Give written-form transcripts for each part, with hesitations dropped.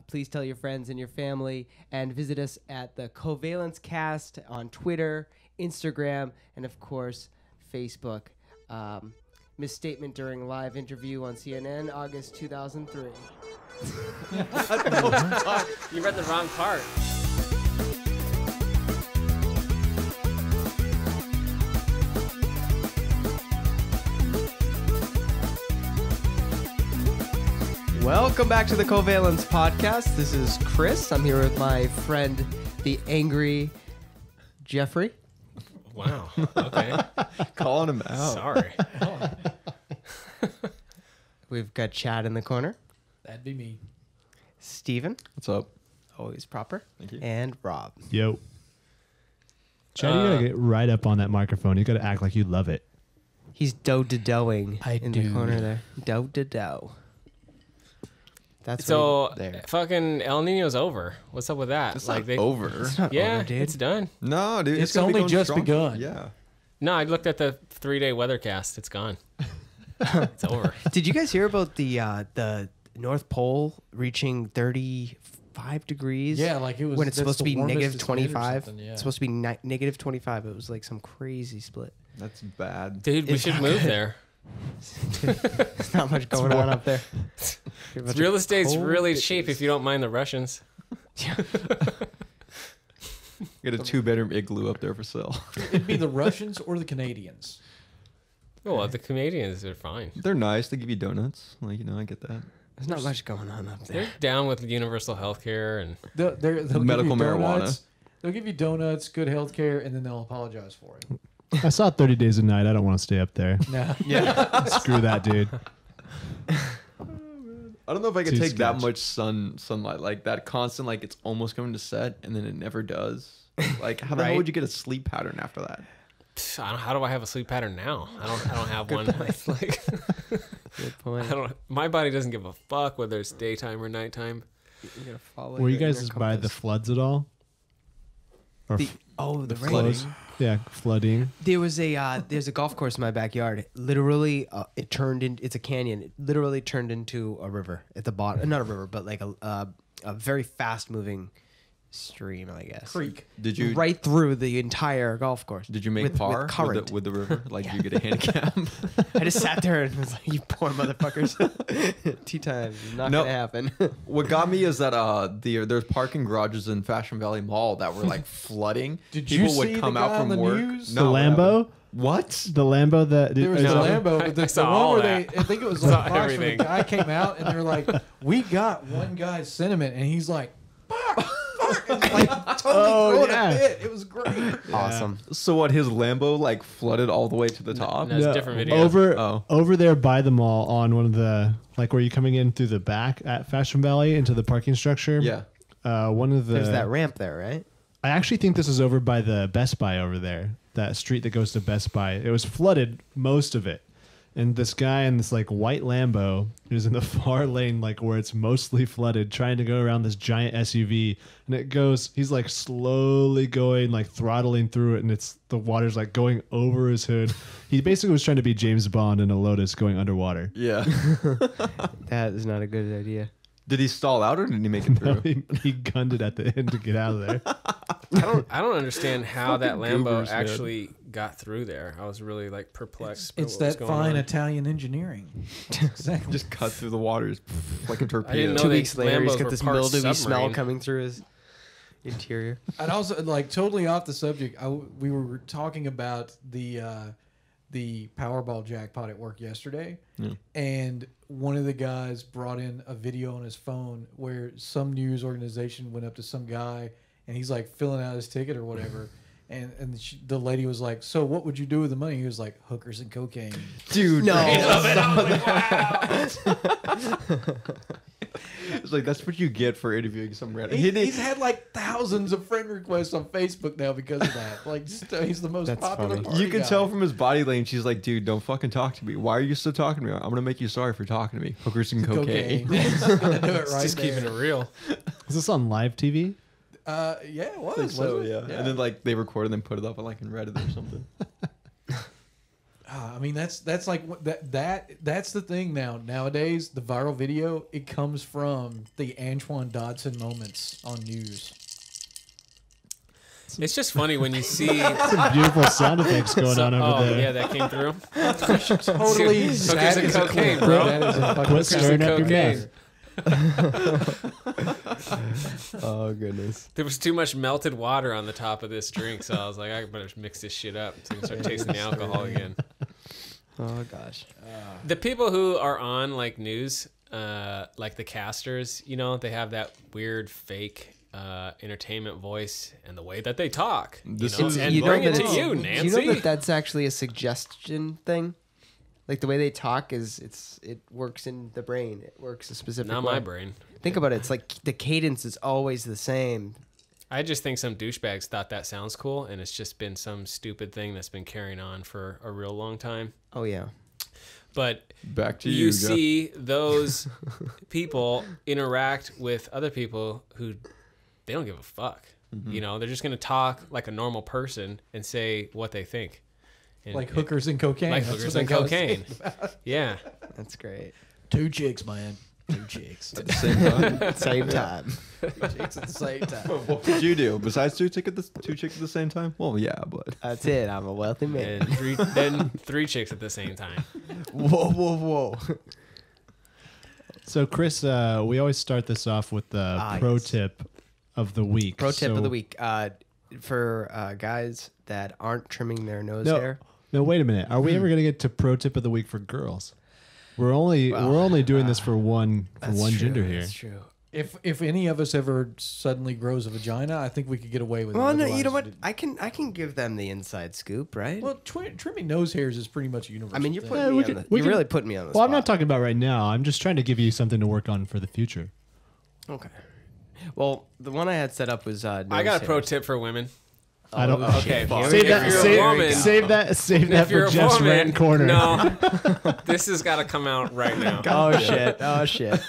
Please tell your friends and your family, and visit us at the Covalence Cast on Twitter, Instagram, and of course, Facebook. Misstatement during live interview on CNN, August 2003. You read the wrong part. Welcome back to the Covalence Podcast. This is Chris. I'm here with my friend, the angry Jeffrey. Wow. Okay. Calling him out. Sorry. We've got Chad in the corner. That'd be me. Steven. What's up? Always proper. Thank you. And Rob. Yo. Chad, you gotta get right up on that microphone. You gotta act like you love it. He's do-to-doing in do. the corner there. Do-to-do. That's So there. fucking El Nino's over. What's up with that? It's not over. It's not Yeah, over, dude. it's done. No, dude. It's gonna be only going just strong. begun. Yeah. No, I looked at the 3-day weathercast. It's gone. It's over. Did you guys hear about the North Pole reaching 35 degrees? Yeah, like it was when it's that's supposed to the be warmest negative it's been or 25. something, yeah. It's supposed to be negative 25. It was like some crazy split. That's bad. Dude, we It's should not move good. there. There's not much going on up there. Real estate's cold really bitches. cheap if you don't mind the Russians. Get a 2-bedroom igloo up there for sale. It'd be the Russians or the Canadians. Oh, well, the Canadians are fine. They're nice. They give you donuts. Like, you know, I get that. There's not much going on up there. They're down with universal health care and They'll Medical give you marijuana. donuts, They'll give you donuts, good health care, and then they'll apologize for it. I saw 30 Days a Night. I don't want to stay up there. No. Yeah. Screw that, dude. I don't know if I could Too take that sketch. much sunlight, like that constant, like it's almost coming to set and then it never does. Like, how the hell Right. would you get a sleep pattern after that? how do I have a sleep pattern now? I don't have one. Like, Good point. my body doesn't give a fuck whether it's daytime or nighttime. You gotta follow Were you your guys inner by the compass. floods at all? Or The rain. flows? Yeah, flooding. There was there's a golf course in my backyard. Literally, it's a canyon. It literally turned into a river at the bottom. Not a river, but like a very fast moving stream, I guess. Creek. Did you Right through the entire golf course. Did you make with par current? with the river? Like, you get a handicap? I just sat there and was like, "You poor motherfuckers." Tea time, not No. gonna happen. What got me is that there's parking garages in Fashion Valley Mall that were like flooding. Did People you would see come the out guy from on the work. news? The No, what Lambo? happened? What? The Lambo that... There was is the that- Lambo, I but the saw one all where that. I think it was Saw like Fox, where the everything. guy came out and they're like, "We got one guy's sentiment," and he's like, "Fuck, fuck," and like totally throwing yeah. a fit. It was great. Awesome. So what? His Lambo like flooded all the way to the top. no. That's a different video. Over there by the mall on one of the... Like where you're coming in through the back at Fashion Valley into the parking structure. Yeah. One of the... There's that ramp there, right? I actually think this is over by the Best Buy over there. That street that goes to Best Buy. It was flooded, most of it. And this guy in this like white Lambo is in the far lane, like where it's mostly flooded, trying to go around this giant SUV. And it goes, he's like slowly going, like throttling through it. And the water's like going over his hood. He basically was trying to be James Bond in a Lotus going underwater. Yeah. That is not a good idea. Did he stall out or did he make it through? He gunned it at the end to get out of there. I don't understand how that Lambo goobers, man. actually got through there. I was really like perplexed. by It's what was that going fine on. Italian engineering. Exactly. Just cut through the waters like a torpedo. I didn't know 2 they- weeks later, he's Lambos got were this part mildewy smell submarine. coming through his interior. And also, like, totally off the subject, we were talking about the Powerball jackpot at work yesterday, and one of the guys brought in a video on his phone where some news organization went up to some guy, and he's like filling out his ticket or whatever. And the lady was like, "So what would you do with the money?" He was like, "Hookers and cocaine." Dude, No. it's like that's what you get for interviewing some random. He's had like thousands of friend requests on Facebook now because of that. Like, he's the most That's popular. funny. party You can guy. tell from his body language. She's like, "Dude, don't fucking talk to me. Why are you still talking to me? I'm gonna make you sorry for talking to me. Hookers and cocaine." He's gonna do it right Just there. keeping it real. Is this on live TV? Yeah, it was. So wasn't it? yeah. And then like they recorded and then put it up on like in Reddit or something. I mean, that's like that's the thing nowadays. The viral video, it comes from the Antoine Dodson moments on news. It's just funny when you see. Some beautiful sound effects going on over there. Yeah, that came through. Totally, Hookers that and is a cocaine, clip. bro. That is a fucking Quit stirring up your cocaine. mouth. Oh goodness. There was too much melted water on the top of this drink, so I was like, I better mix this shit up so I can start tasting the alcohol again. Oh gosh. The people who are on like news, like the casters, you know, they have that weird fake entertainment voice and the way that they talk. This You know, is- and You know bring it that to it's- you, Do Nancy. you know that that's actually a suggestion thing? Like the way they talk it works in the brain. It works a specific Not way. my brain. Think about it. It's like the cadence is always the same. I just think some douchebags thought that sounds cool, and it's just been some stupid thing that's been carrying on for a real long time. Oh yeah. But Back to you Jeff. see those people interact with other people who they don't give a fuck. You know, they're just going to talk like a normal person and say what they think. And Like hookers and cocaine. Like That's hookers what and they gotta say. cocaine. Yeah. That's great. 2 chicks, man. 2 chicks. At the same time. Same time. 2 chicks at the same time. What would you do besides two chicks at the same time? Well, yeah, but That's it. I'm a wealthy man. And three chicks at the same time. Whoa, whoa, whoa. So, Chris, we always start this off with the pro yes. tip of the week. Pro tip So- of the week. For guys that aren't trimming their nose No, hair. no, wait a minute. Are we ever going to get to pro tip of the week for girls? We're only doing this for one gender here. That's true. If any of us ever suddenly grows a vagina, I think we could get away with it. Well, no, you Otherwise, know what? I can give them the inside scoop, right? Well, trimming nose hairs is pretty much a universal I mean, you're thing. putting Yeah, me we on can- the, we you're can- really putting me on the Well, spot. I'm not talking about right now. I'm just trying to give you something to work on for the future. Okay. Well, the one I had set up was. I got a pro tip for women. I don't. Okay, fuck. Save if that. you're a Save, woman, save that. Save that if you're for a Jeff's woman, rant corner. no, this has got to come out right now. Oh shit! Oh shit!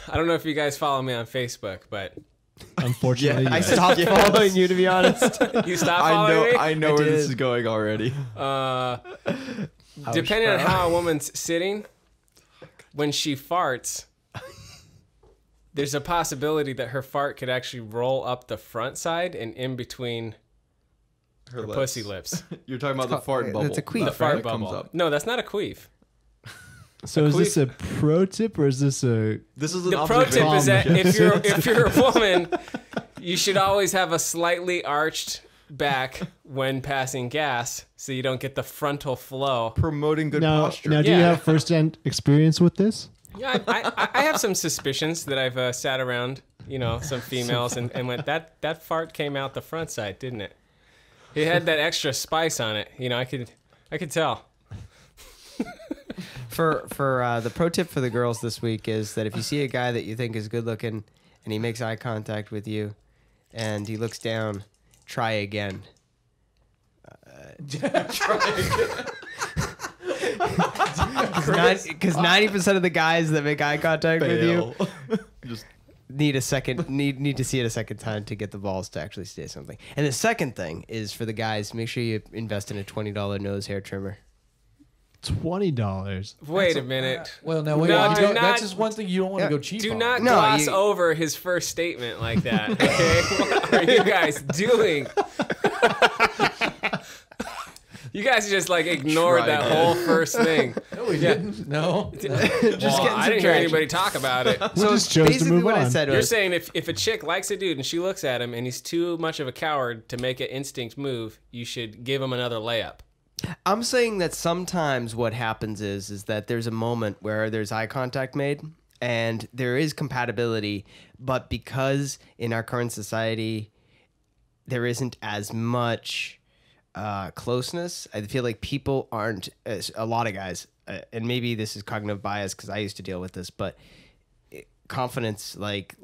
I don't know if you guys follow me on Facebook, but Unfortunately, I yes. stopped following you, to be honest. you stopped following me. I know where this did. is going already. Depending on bro. how a woman's sitting, when she farts, there's a possibility that her fart could actually roll up the front side and in between her pussy lips. You're talking about the fart bubble. It's a queef, The that fart comes bubble. up. No, that's not a queef. So is this a pro tip or is this a? This is an The pro tip is that observation. if you're a woman, you should always have a slightly arched back when passing gas, so you don't get the frontal flow. promoting good Now, posture. now, do you Yeah. have first-hand experience with this? Yeah, I have some suspicions that I've sat around, you know, some females and went, that fart came out the front side, didn't it? It had that extra spice on it. You know, I could tell. For the pro tip for the girls this week is that if you see a guy that you think is good looking and he makes eye contact with you and he looks down, try again. Because 90% of the guys that make eye contact with you Just need a second need to see it a second time to get the balls to actually say something. And the second thing is for the guys, make sure you invest in a $20 nose hair trimmer. $20. Wait a minute. Well, now wait. No, you do don't- not- that's just one thing you don't want to go cheap Do on. not No, gloss you- over his first statement like that, okay? What are you guys doing? You guys just like ignored Try that again. whole first thing. No, we didn't. No. Well, getting I some didn't hear traction. anybody talk about it. We just chose to basically move what I on. said You're was, saying if a chick likes a dude and she looks at him and he's too much of a coward to make an instinct move, you should give him another layup. I'm saying that sometimes what happens is that there's a moment where there's eye contact made and there is compatibility, but because in our current society there isn't as much closeness, I feel like people aren't a lot of guys, and maybe this is cognitive bias because I used to deal with this, but confidence, like.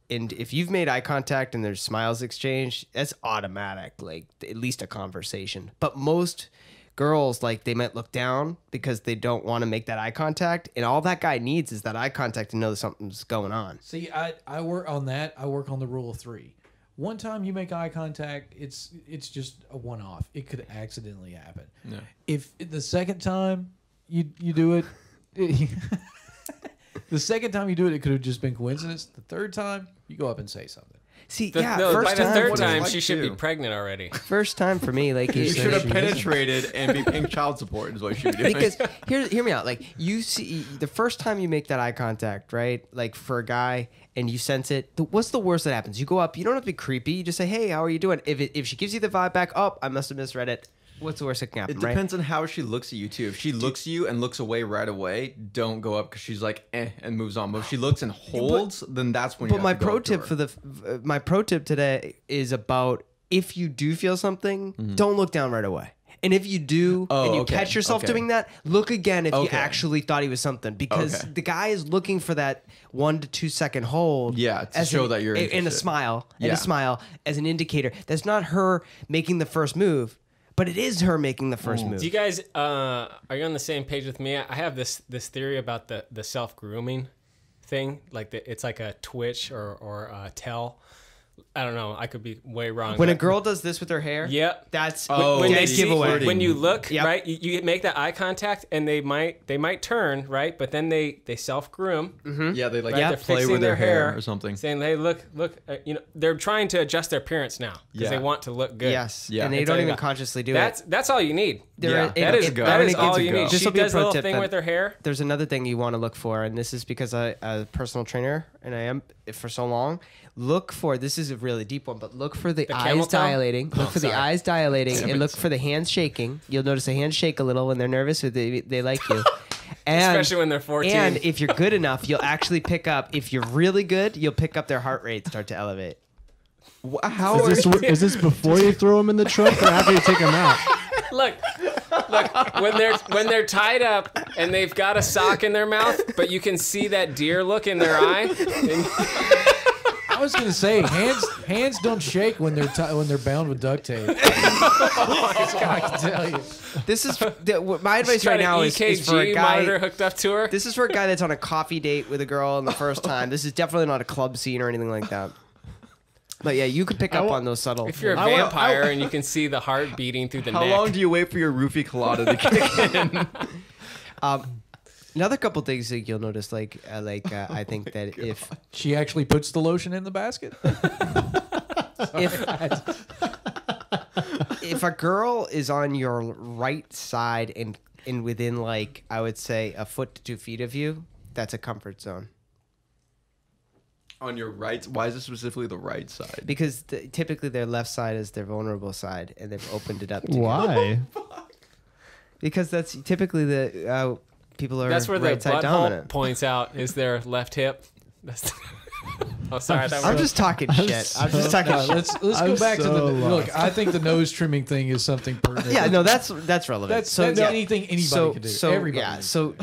And if you've made eye contact and there's smiles exchanged, that's automatic, like at least a conversation. But most girls, like, they might look down because they don't want to make that eye contact, and all that guy needs is that eye contact to know that something's going on. See, I work on that. I work on the rule of 3. One time you make eye contact, it's just a one-off. It could accidentally happen. Yeah. If the second time you do it, the second time you do it, it could have just been coincidence. The third time, you go up and say something. See, No, by first the time, third what is it time, like she should be to? pregnant already. first time for me, like You is- should have penetrated and be paying child support is what you should be doing. because hear me out. Like you see, the first time you make that eye contact, right? Like for a guy, and you sense it. What's the worst that happens? You go up. You don't have to be creepy. You just say, "Hey, how are you doing?" If she gives you the vibe back, oh, I must have misread it. What's the worst that can happen? It depends on how she looks at you too. If she looks at you and looks away right away, don't go up because she's like and moves on. But if she looks and holds, then that's when. But you my have to go pro up to tip her. for my pro tip today is about if you do feel something, don't look down right away. And if you do, Oh, and you okay, catch yourself okay. doing that, look again if you Okay. actually thought he was something, because Okay. the guy is looking for that 1 to 2 second hold. Yeah, to show that you're and a interested. smile, and Yeah. a smile as an indicator. That's not her making the first move, but it is her making the first move. Do you guys are you on the same page with me? I have this theory about the self grooming thing. Like it's like a twitch or a tell. I don't know. I could be way wrong. When a but- girl does this with her hair, Yep. that's Oh, dead see, giveaway. when you look Yep. right, you make that eye contact, and they might turn right, but then they self groom. Yeah, they like Right? They're play fixing with their hair hair or something. saying, "Hey, look, they're trying to adjust their appearance now because they Yeah. want to look good." Yes, Yeah. and they That's don't all you even got. consciously do it. That's all you need. Yeah. That is Good. that is I'm gonna all give you it a need. go. She This'll be a does a pro little tip thing then. with her hair. There's another thing you want to look for, and this is because I'm a personal trainer and I am for so long. Look for, this is a really deep one, but look for the camel eyes toe? dilating. Look for the sorry. eyes dilating, and look for the hands shaking. You'll notice the hands shake a little when they're nervous or they like you. And, Especially when they're 14. And if you're good enough, you'll actually pick up. If you're really good, you'll pick up their heart rate start to elevate. How Is this before you throw them in the trunk or after you take them out? Look, when they're tied up and they've got a sock in their mouth, but you can see that deer look in their eye. And I was gonna say hands don't shake when they're bound with duct tape. I can tell you. This is my advice got right an now is for a EKG guy. monitor hooked up to her. This is for a guy that's on a coffee date with a girl on the first time. This is definitely not a club scene or anything like that. But yeah, you could pick up on those subtle. If you're a I want- vampire and you can see the heart beating through the How neck. long do you wait for your roofie colada to kick in? Another couple things that you'll notice, I think that if She actually puts the lotion in the basket. if a girl is on your right side and within I would say a foot to 2 feet of you, that's a comfort zone. On your right, why is it specifically the right side? Because typically their left side is their vulnerable side, and they've opened it up. To you. Why? Because that's typically the people are That's where the right side butthole dominant. points out is their left hip. That's oh, sorry. I'm just talking shit. I'm just talking No, shit. let's go I'm back to the so look. lost. I think the nose trimming thing is something pertinent. Yeah, no, that's relevant. that's yeah. anything anybody so, can do. So Everybody. yeah, can do. so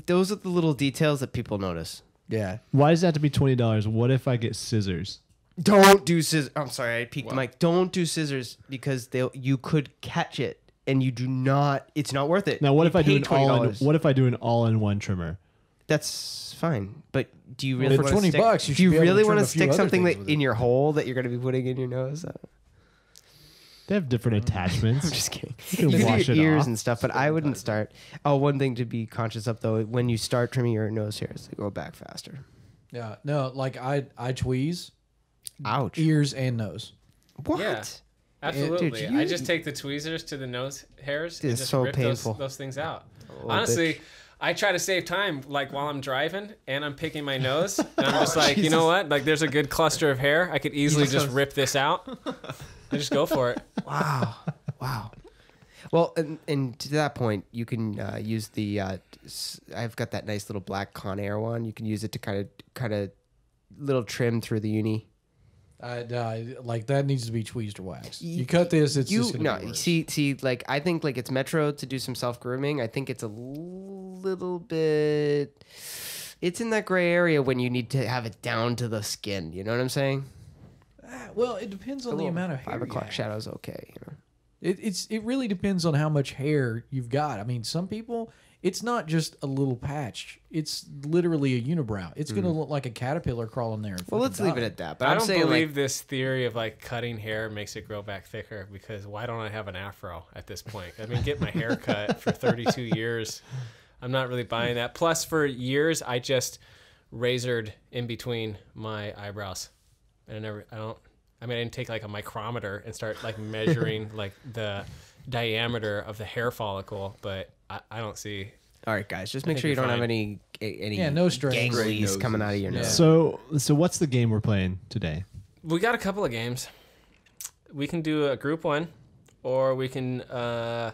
those are the little details that people notice. Yeah. Why does that have to be $20? What if I get scissors? Don't do scissors. I'm sorry, I peeked the mic. Don't do scissors because you could catch it, and you do not. It's not worth it. Now, what You if I do paid an all-in? $20. What if I do an all-in-one trimmer? That's fine, but do you really for want $20 stick, bucks, you do you should be able to really trim want a to few stick other something things that with in it. your hole that you're going to be putting in your nose? They have different attachments. I'm just kidding. can You can wash do it your ears off. and stuff, but I wouldn't start. Oh, one thing to be conscious of though, when you start trimming your nose hairs, they go back faster. Yeah. No, like I tweeze Ouch! ears and nose. What? Yeah. Absolutely. Dude, I you- just take the tweezers to the nose hairs and It's just so rip painful. those things out. little Honestly, I try to save time, like while I'm driving and I'm picking my nose, and I'm just like, you know what? Like, there's a good cluster of hair. I could easily just rip this out. I just go for it. Wow. Wow. Well, and to that point, you can use the. I've got that nice little black Conair one. You can use it to kind of little trim through the uni. Like that needs to be tweezed or waxed. You cut this, it's just gonna be worse. see, like I think like it's Metro to do some self grooming. I think it's a little bit. It's in that gray area when you need to have it down to the skin. You know what I'm saying? Well, it depends on the amount of hair. 5 you o'clock have. shadow's okay. You know? It really depends on how much hair you've got. I mean, some people, it's not just a little patch. It's literally a unibrow. It's going to look like a caterpillar crawling there. Well, let's leave it at that. But I I'm don't saying, believe like, this theory of like cutting hair makes it grow back thicker, because why don't I have an afro at this point? I mean, get my hair cut for 32 years. I'm not really buying that. Plus, for years, I just razored in between my eyebrows. And I didn't take like a micrometer and start like measuring like the diameter of the hair follicle, but I don't see. all right, guys, just make think sure you you're don't have fine. any no strings. ganglies coming out of your nose. So what's the game we're playing today? We got a couple of games. We can do a group one, or we can. I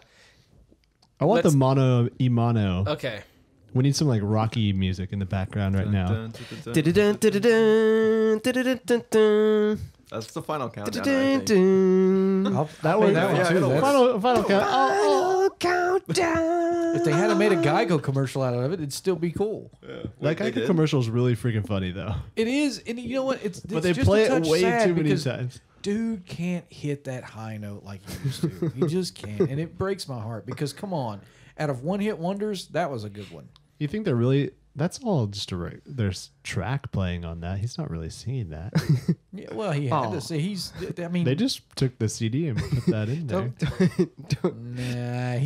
want the Let's- mono e mono. Okay. We need some like rocky music in the background right now. Dun, dun, dun, dun. Dun-dun, dun-dun-dun, dun-dun-dun, dun. That's the final countdown. I Dun-dun, think. dun. That I'll was make that one yeah, too. it'll That's- final count. Final countdown. If they hadn't made a Geico commercial out of it, it'd still be cool. That They Geico did? commercial is really freaking funny though. It is, and you know what? It's But they just play a it touch way sad too many because times. Dude can't hit that high note like he used to. He just can't, and it breaks my heart because come on, out of one hit wonders, that was a good one. You think they're really? That's all just there's track playing on that. He's not really singing that. Yeah, well, he had Oh. to say he's. I mean, They just took the CD and put that in there. nah,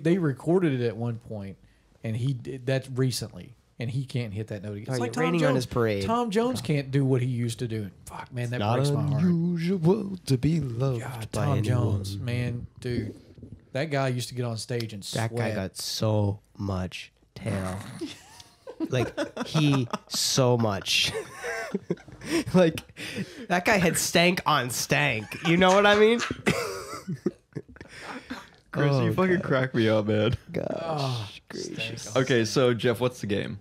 they recorded it at one point, and he did that's recently, and he can't hit that note again. Oh, It's you're like Tom raining Jones. on his parade. Tom Jones can't do what he used to do. Fuck, man, that breaks my heart. unusual to be loved God, Tom Jones, man, dude, that guy used to get on stage and That sweat. guy got so much tail. Like, so much. Like, that guy had stank on stank. You know what I mean? Chris, Oh, you fucking crack me up, man. Gosh gracious. Okay, so Jeff, what's the game?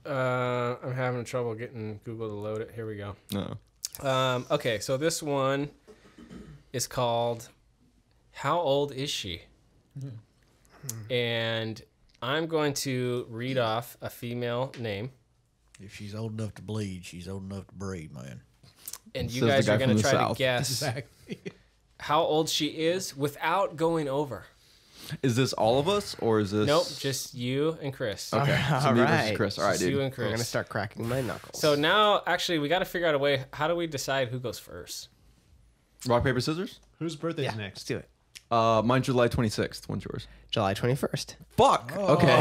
I'm having trouble getting Google to load it. Here we go. No. Okay, so this one is called How Old Is She? And I'm going to read off a female name, If she's old enough to bleed, she's old enough to breed, man. and you Says the guys guy are going from to the try South. to guess Exactly. how old she is without going over. Is this all of us or is this? Nope, just you and Chris. Okay, so All me versus right. Chris. All right, Just you dude. and I'm going to Chris. start cracking my knuckles. So now, actually, we got to figure out a way. How do we decide who goes first? Rock paper scissors. Whose birthday's yeah, let's next? do it. Mine's July 26th. When's yours? July 21st. Fuck. Okay.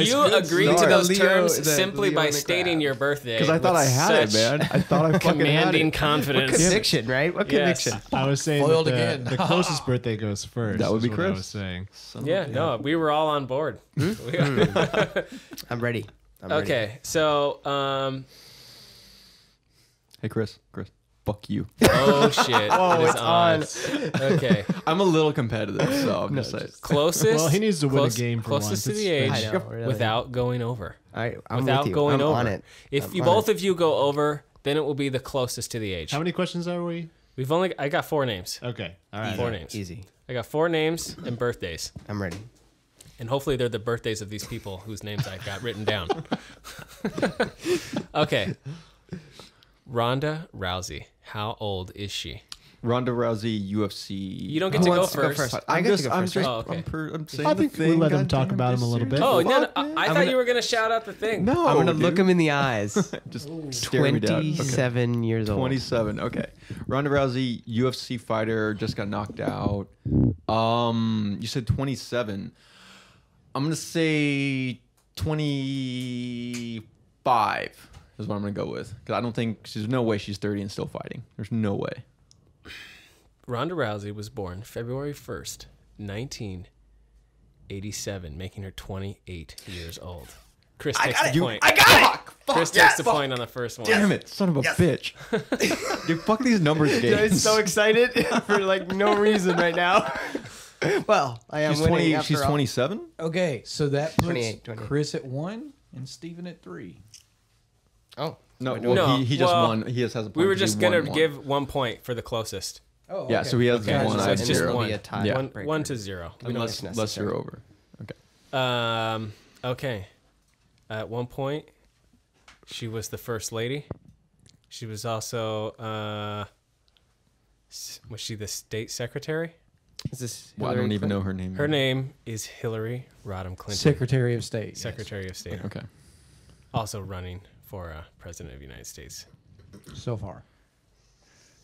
You agreed to Sorry. those The Leo- terms the simply Leo by and the stating crab. your birthday. Because I thought I with had it, such man. I thought I fucking commanding had it. confidence. Conviction, right? What Yes. conviction? I was saying Foiled that again. the closest birthday goes first. That would is be what I Chris. was saying. Yeah, no, we were all on board. I'm ready. I'm ready. Okay, so Hey, Chris. Chris. Fuck you. oh shit, Oh, it is it's on. Okay, I'm a little competitive, so I'm just saying. closest. Well, he needs to win a game for closest once. to the It's age I know, really. without going over. I'm Without with you. going I'm over. on it. If I'm you on both it. of you go over, then it will be the closest to the age. How many questions are we? I got 4 names. Okay. All right. Four names. Easy. I got 4 names and birthdays. I'm ready. And hopefully they're the birthdays of these people whose names I got written down. Okay. Ronda Rousey. How old is she? Ronda Rousey, UFC. You don't get to Who go wants to go first. first? I'm I get to just, go I'm first, just, right? Oh, okay. I'm saying I the think we thing. let him goddamn, talk about him a little bit. Oh, Fuck, no, I man. thought you were going to shout out the thing. No, I'm going to dude. look him in the eyes. Just stare me down. Okay. 27 years old. 27. Okay. Ronda Rousey, UFC fighter, just got knocked out. You said 27. I'm gonna say 25 is what I'm gonna go with because I don't think there's no way she's 30 and still fighting. There's no way. Ronda Rousey was born February 1st, 1987, making her 28 years old. Chris takes the point. I got it. Chris takes the point on the first one. Damn it, son of a bitch! Dude, fuck these numbers I'm games. so excited for like no reason right now. Well, I am She's winning 20. after She's all. 27. Okay, so that puts 28. Chris at 1 and Steven at 3. Oh. No, Wait, well, no, he just well, won. He just has a point. We were 'cause he just going to won one. give 1 point for the closest. Oh, Yeah, so he has Okay, one. so I it's have just zero. one. Be a tie Yeah. breaker. 1 to 0. Unless you're over. Okay. Okay. At one point, she was the first lady. She was also, was she the state secretary? Is this? Well, I Hillary don't even Clinton? know her name. Her name is Hillary Rodham Clinton, Secretary of State. yes. Secretary of State. Okay. Also running for President of the United States. So far.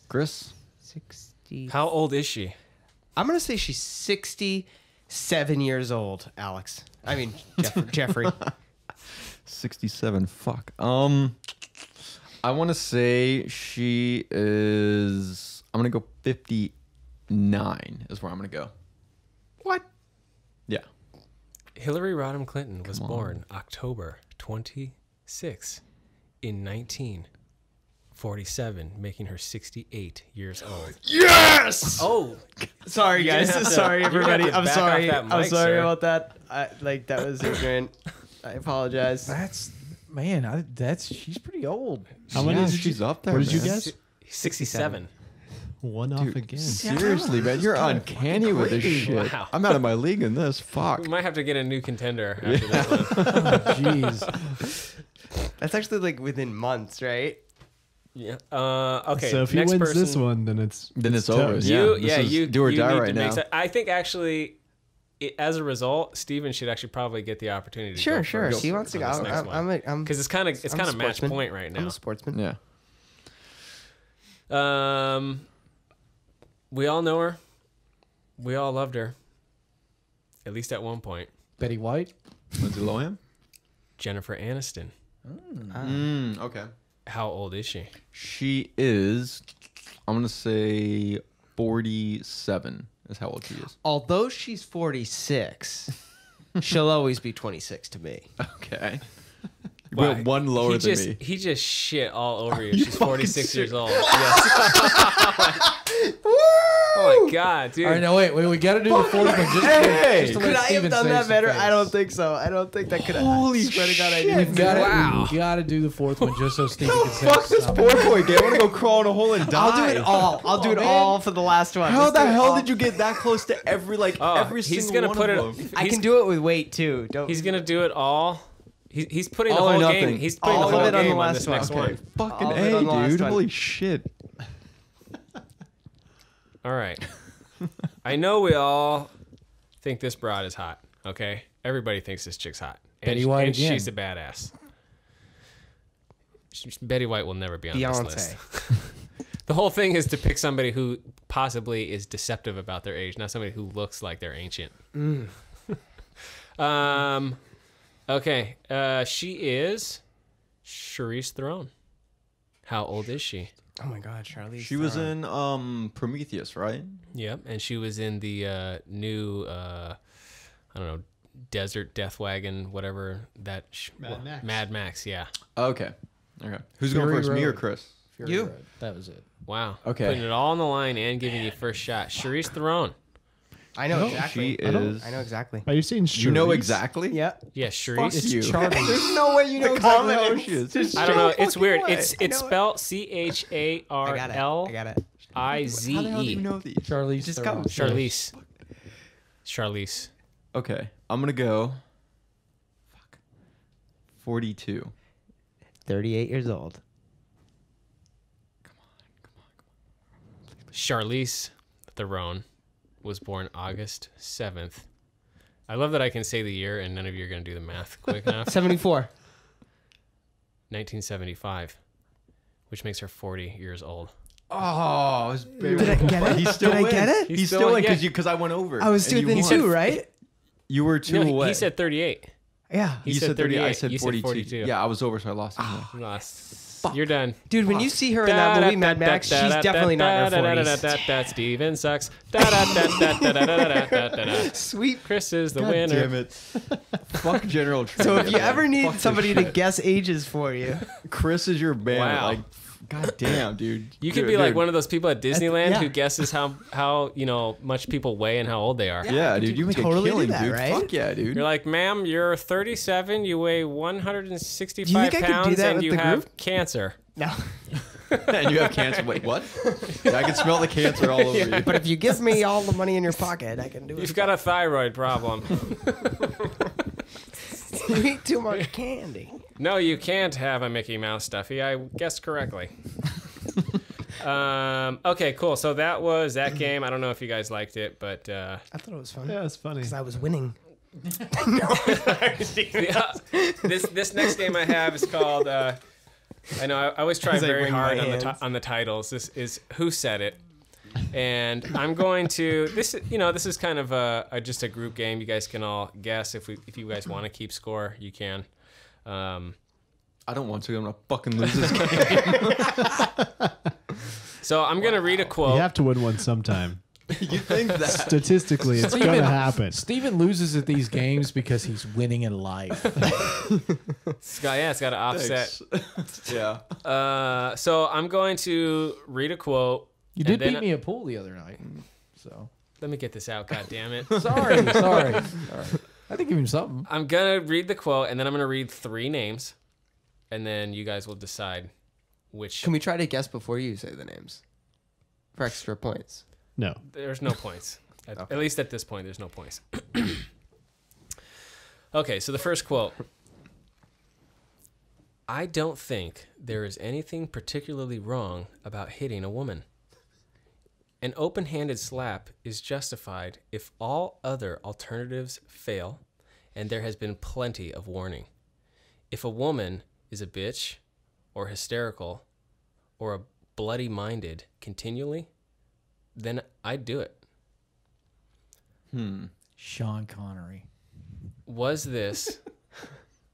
Chris? 60. How old is she? I'm gonna say she's 67 years old. Alex. I mean Jeffrey. 67. Fuck. I want to say she is. I'm gonna go 59. Is where I'm gonna go. What? Yeah. Hillary Rodham Clinton was Come on. born October 26 in 1947, making her 68 years old. Yes. Oh, Sorry guys. have to- Sorry you're gonna have everybody. to I'm back sorry. off that I'm mic, sorry sir. about that. That was ignorant. I apologize. That's she's pretty old. How many Yeah, did she's you, up there? What did you man. guess? 67. One off again. Seriously, man, you're uncanny with this shit. Wow. I'm out of my league in this. Fuck. We might have to get a new contender after this one. Jeez. That's actually like within months, right? Yeah. Okay. So if he next wins person, this one, then it's over. toast. You, Yeah, this is you do or you die need right to now. make that. I think actually, as a result, Steven should actually probably get the opportunity. To go Sure. first He wants to go. on this next one. I'm Because it's kind of I'm a match sportsman. point right I'm now. a sportsman. Yeah. We all know her. We all loved her. At least at one point. Betty White. Lindsay Lohan. Jennifer Aniston. Okay. How old is she? She is. I'm gonna say 47 is how old she is. Although she's 46, she'll always be 26 to me. Okay. Wow. Went one lower he than just, me. He just shit all over you. She's fucking 46 years serious? old. Yes. Oh my god, dude. All right, no, wait. We got to do the fourth one. Just Hey! to Could let I have Steven done save that some better? face. I don't think so. I don't think that could have. Holy swear to God, I shit, didn't. We've got Wow. We got to do the fourth one just so Steven can say Fuck this poor boy game. I want to go crawl in a hole and die. I'll do it all. I'll do it all for the last one. How Just the do it hell all. did you get that close to every every he's single gonna one put of it. them? I can do it with weight too. Don't. He's gonna do it all. He's putting All the or whole nothing. game. He's putting All the of whole it on the game on last this one. next Okay. one. Fucking All of it on the last dude. one. Holy shit. All right. I know we all think this broad is hot. Okay, everybody thinks this chick's hot. And Betty White and again. she's a badass. Betty White will never be on this list. Beyonce. The whole thing is to pick somebody who possibly is deceptive about their age, not somebody who looks like they're ancient. Okay. She is Charlize Theron. How old is she? Oh my God, Charlie. She was in Prometheus, right? Yep, and she was in the new I don't know, Desert Death Wagon, whatever that. Mad Max. Mad Max, yeah. Okay. Okay. Who's Fury going first, me or Road. Chris? Fury You. Road. That was it. Wow. Okay. Putting it all on the line and giving you first shot. Charlize Theron. I know exactly. She is. I know exactly. Are you saying You know Charlize? exactly? Yeah. Yeah, Charlize. Fuck you. Charlize. There's no way you know exactly how confidence. she is. I don't know. It's fucking weird. way. It's I know it. spelled I got it. I Charlize. got it. How the hell do you know these? Charlize Just Theron. come. Charlize. Charlize. Okay. I'm going to go. 42. 38 years old. Charlize Theron was born August 7th. I love that I can say the year and none of you are going to do the math quick enough. 74. 1975, which makes her 40 years old. Oh, his baby. Did I get it? He still Did I wins. get it? He's still still win, in yeah. because I went over. I was and you within won. 2, right? You were 2 No, away. he said 38. Yeah. He You said 38. I 38. said You said 42. 42. Yeah, I was over, so I lost. You lost. You're done. Dude, when you see her in that movie, Mad Max, she's definitely not in her 40s. That Steven sucks. Sweet. Chris is the God winner. damn it. Fuck General Trivia. So if you man. ever need Fuck this somebody to shit. guess ages for you, Chris is your man. Wow. Like, god damn, dude. You could Dude, be like dude. one of those people at Disneyland yeah. who guesses how much people weigh and how old they are. Yeah, dude. You make totally a do killing, that, dude. right? Fuck yeah, dude. You're like, ma'am, you're 37, you weigh 165 Do you think I could do pounds, that and with you the have group? cancer. no. And you have cancer. Wait, what? Yeah, I can smell the cancer all over you. But if you give me all the money in your pocket, I can do it. You've got a thyroid problem. You eat too much candy. No, you can't have a Mickey Mouse stuffy. I guessed correctly. Okay, cool. So that was that game. I don't know if you guys liked it, but I thought it was fun. Yeah, it's funny. Because I was winning. This next game I have is called. I know I always try 'Cause I very wring hard my on hands. on the titles. This is Who Said It, and I'm going to this. This is kind of just a group game. You guys can all guess if you guys want to keep score, you can. I don't want to. I'm gonna fucking lose this game. So I'm gonna read a quote. You have to win one sometime. You think that? Statistically, it's Steven- gonna happen. Steven loses at these games because he's winning in life. It's got to offset. Thanks. Yeah. So I'm going to read a quote. You and did then beat me at pool the other night. So Let me get this out. God damn it. sorry. I think give him something. I'm gonna read the quote, and then I'm gonna read 3 names, and then you guys will decide which. Can we try to guess before you say the names? For extra points. No. There's no points. At Okay. least at this point, there's no points. Okay, so the first quote. I don't think there is anything particularly wrong about hitting a woman. An open-handed slap is justified if all other alternatives fail, and there has been plenty of warning. If a woman is a bitch, or hysterical, or a bloody-minded continually, then I'd do it. Sean Connery. Was this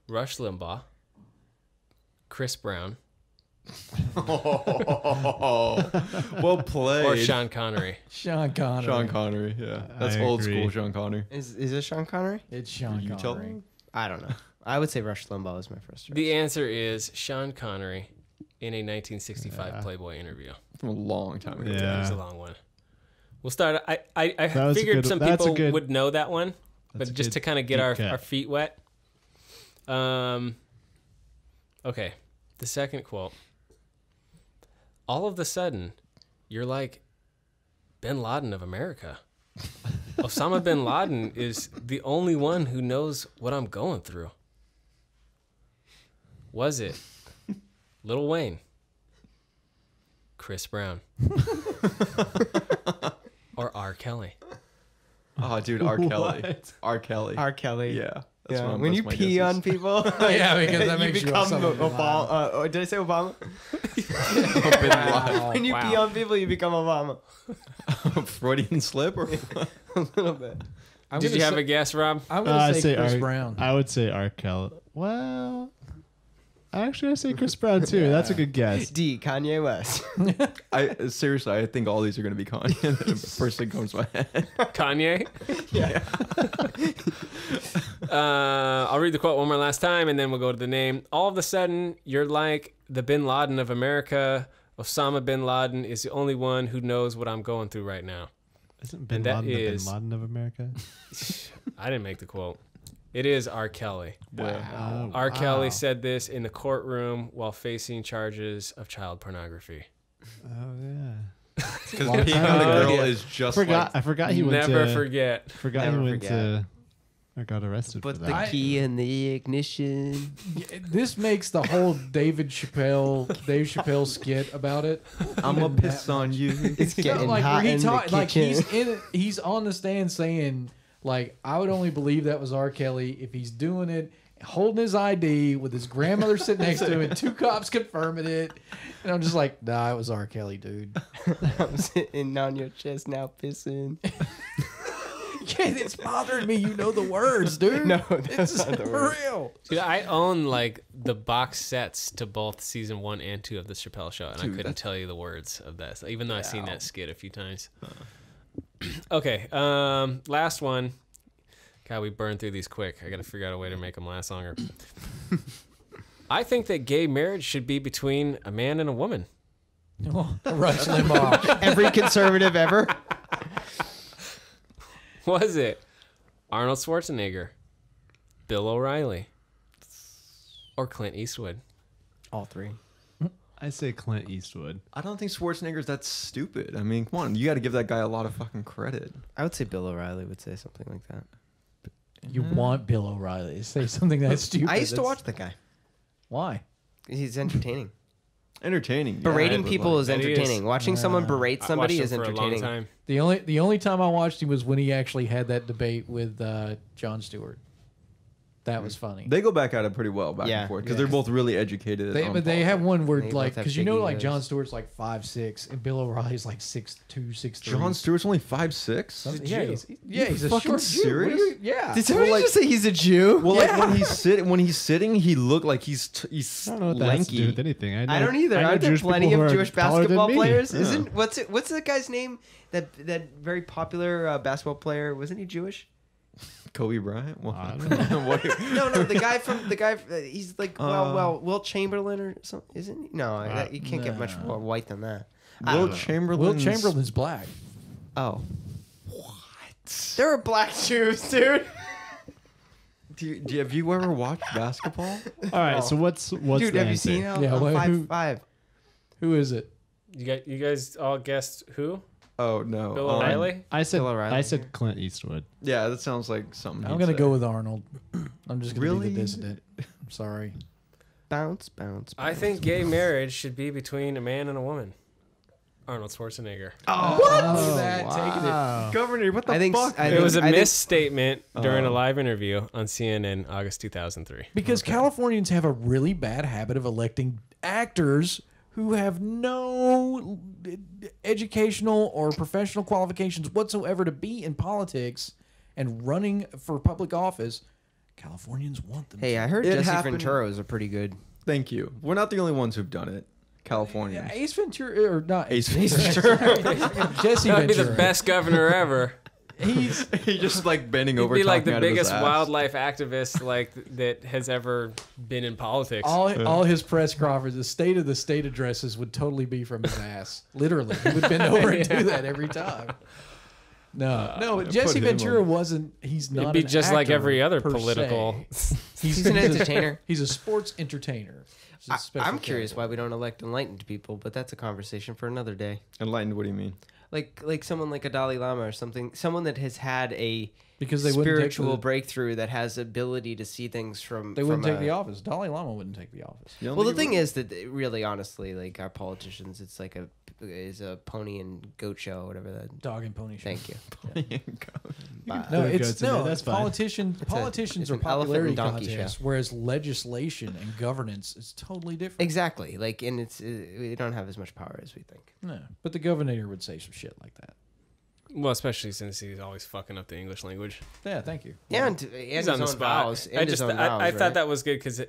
Rush Limbaugh, Chris Brown, Well played. or Sean Connery? Sean Connery. Sean Connery. Yeah, that's I old agree. school Sean Connery. Is it Sean Connery? It's Sean You tell Connery. me. I don't know. I would say Rush Limbaugh is my first choice. The answer is Sean Connery in a 1965 Playboy interview. From a long time ago. Yeah. That was a long one. We'll start. I was a figured good- some that's a people good- would know that one, that's a but just good to kind of get deep our cut. feet wet. Okay, the second quote. All of the sudden, you're like Bin Laden of America. Osama bin Laden is the only one who knows what I'm going through. Was it Lil Wayne? Chris Brown? Or R. Kelly? Oh, dude, R. Kelly. What? R. Kelly. R. Kelly. Yeah. Yeah. what I'm- When that's you my pee guesses. on people, Yeah, because that you makes you become Osama bin Obama. Did I say Obama? Bin Laden. When you Wow. pee on people, you become Obama. Freudian slip or A little bit. Did you have a guess, Rob? I'm I'd going to say Chris R- Brown. I would say R. Kelly. Well, actually, I say Chris Brown too. That's a good guess. D. Kanye West. I seriously, I think all these are gonna be Kanye. The first thing comes to my head. Kanye? Yeah. I'll read the quote one more last time, and then we'll go to the name. All of a sudden, you're like the Bin Laden of America. Osama bin Laden is the only one who knows what I'm going through right now. Isn't Bin And that Laden the Bin is- Laden of America? I didn't make the quote. It is R. Kelly. Oh, R. Kelly wow. said this in the courtroom while facing charges of child pornography. Oh yeah. Because Long peeing time on a ago. girl Yeah. is just I forgot he went Never to. forget. Forgot Never he went forget. to. I got arrested Put for the that. key in the ignition. This makes the whole Dave Chappelle skit about it. I'm gonna piss on you. It's getting like hot where he in talk, the like kitchen. he's on the stand saying like I would only believe that was R. Kelly if he's doing it holding his ID with his grandmother sitting next to him and 2 cops confirming it, and I'm just like, nah, it was R. Kelly, dude. I'm sitting on your chest now, pissing. Yeah, it's bothering me. You know the words, dude. No, It's that's not the for word. real. Dude, I own like the box sets to both season 1 and 2 of the Chappelle Show, and I Dude, couldn't that's- tell you the words of that, even though I've seen that skit a few times. Uh-huh. Okay, last one. God, we burned through these quick. I got to figure out a way to make them last longer. I think that gay marriage should be between a man and a woman. Rush Limbaugh. Every conservative ever. Was it Arnold Schwarzenegger, Bill O'Reilly, or Clint Eastwood? All 3. I say Clint Eastwood. I don't think Schwarzenegger's that stupid. I mean, come on, you got to give that guy a lot of fucking credit. I would say Bill O'Reilly would say something like that. You want Bill O'Reilly to say something that stupid. I used to That's- watch the guy. Why? He's entertaining. Entertaining. yeah, Berating but, people like, is That is. entertaining. Watching someone berate I somebody watched is him for a long entertaining. time. The only time I watched him was when he actually had that debate with Jon Stewart. That was funny. They go back at it pretty well, back Yeah. and forth, because Yeah. they're both really educated. They, on but they have politics. one where They like both have because you big know like egos. Jon Stewart's like 5'6" and Bill O'Reilly's like 6'2", 6'3". Jon Stewart's only 5'6". a Yeah, Jew. he's a fucking short Jew. What serious? do you- Yeah. Did somebody like- just say he's a Jew? Well, Yeah. like when he's sitting, he looked like he's I don't know what that has to do lanky. with anything. I don't either. I know Aren't there Jewish plenty people of who are Jewish taller than basketball me. players? Yeah. Isn't what's the guy's name? That very popular basketball player, wasn't he Jewish? Kobe Bryant. What? I don't know. What- No, the guy. He's like Wilt Chamberlain or something, isn't he? No, you can't get much more white than that. I Will don't know. Chamberlain. Will Chamberlain's black. Oh, what? There are black Jews, dude. Have you ever watched basketball? All right, so what's Dude, the have you answer? seen how Yeah, I'm who- 5'5"? Who is it? You guys all guessed who? Oh no. Bill O'Reilly? I said Bill O'Reilly. I said Clint Eastwood. Yeah, that sounds like something. I'm he'd gonna say. go with Arnold. I'm just gonna be Really? the dissident. I'm sorry. Bounce, bounce. I think gay marriage should be between a man and a woman. Arnold Schwarzenegger. Oh, that taking it. Governor. What the I think fuck? I It think- was a I think- misstatement during a live interview on CNN August 2003. Because Californians have a really bad habit of electing actors who have no educational or professional qualifications whatsoever to be in politics and running for public office. Californians want them. Hey, to. I heard It Jesse happened- Venturas are pretty good. Thank you. We're not the only ones who've done it. Californians. Ace Ventura or not Ace Ventura. Jesse That'd be Ventura. the best governor ever. He's He's just like bending He'd over. be like talking the out of his biggest ass. wildlife activist like that has ever been in politics. all his press conferences, the state addresses would totally be from his ass. Literally, he would bend over and do that every time. No, but Jesse him Ventura on. wasn't. He's not. It'd be an just like actor every other per political. se. He's an entertainer. He's a sports entertainer. It's a special I'm curious why category. we don't elect enlightened people, but that's a conversation for another day. Enlightened. What do you mean? Like someone like a Dalai Lama or something, someone that has had a Because they wouldn't take spiritual the, breakthrough that has ability to see things from. they wouldn't from take the office. Dalai Lama wouldn't take the office. You don't Well, the think thing he is that really, honestly, like our politicians, it's like a pony and goat show, whatever that. Dog and pony show. Thank you. would? But- No, Throw it's goats in there, no. that's fine. Politicians it's are an elephant popularity and donkey contests, whereas legislation and governance is totally different. exactly. Like, and we don't have as much power as we think. No, but the governor would say some shit like that. Well, especially since he's always fucking up the English language. Yeah, thank you. And He's his on the own spot. vows. I And his just own vows, I thought right? that was good because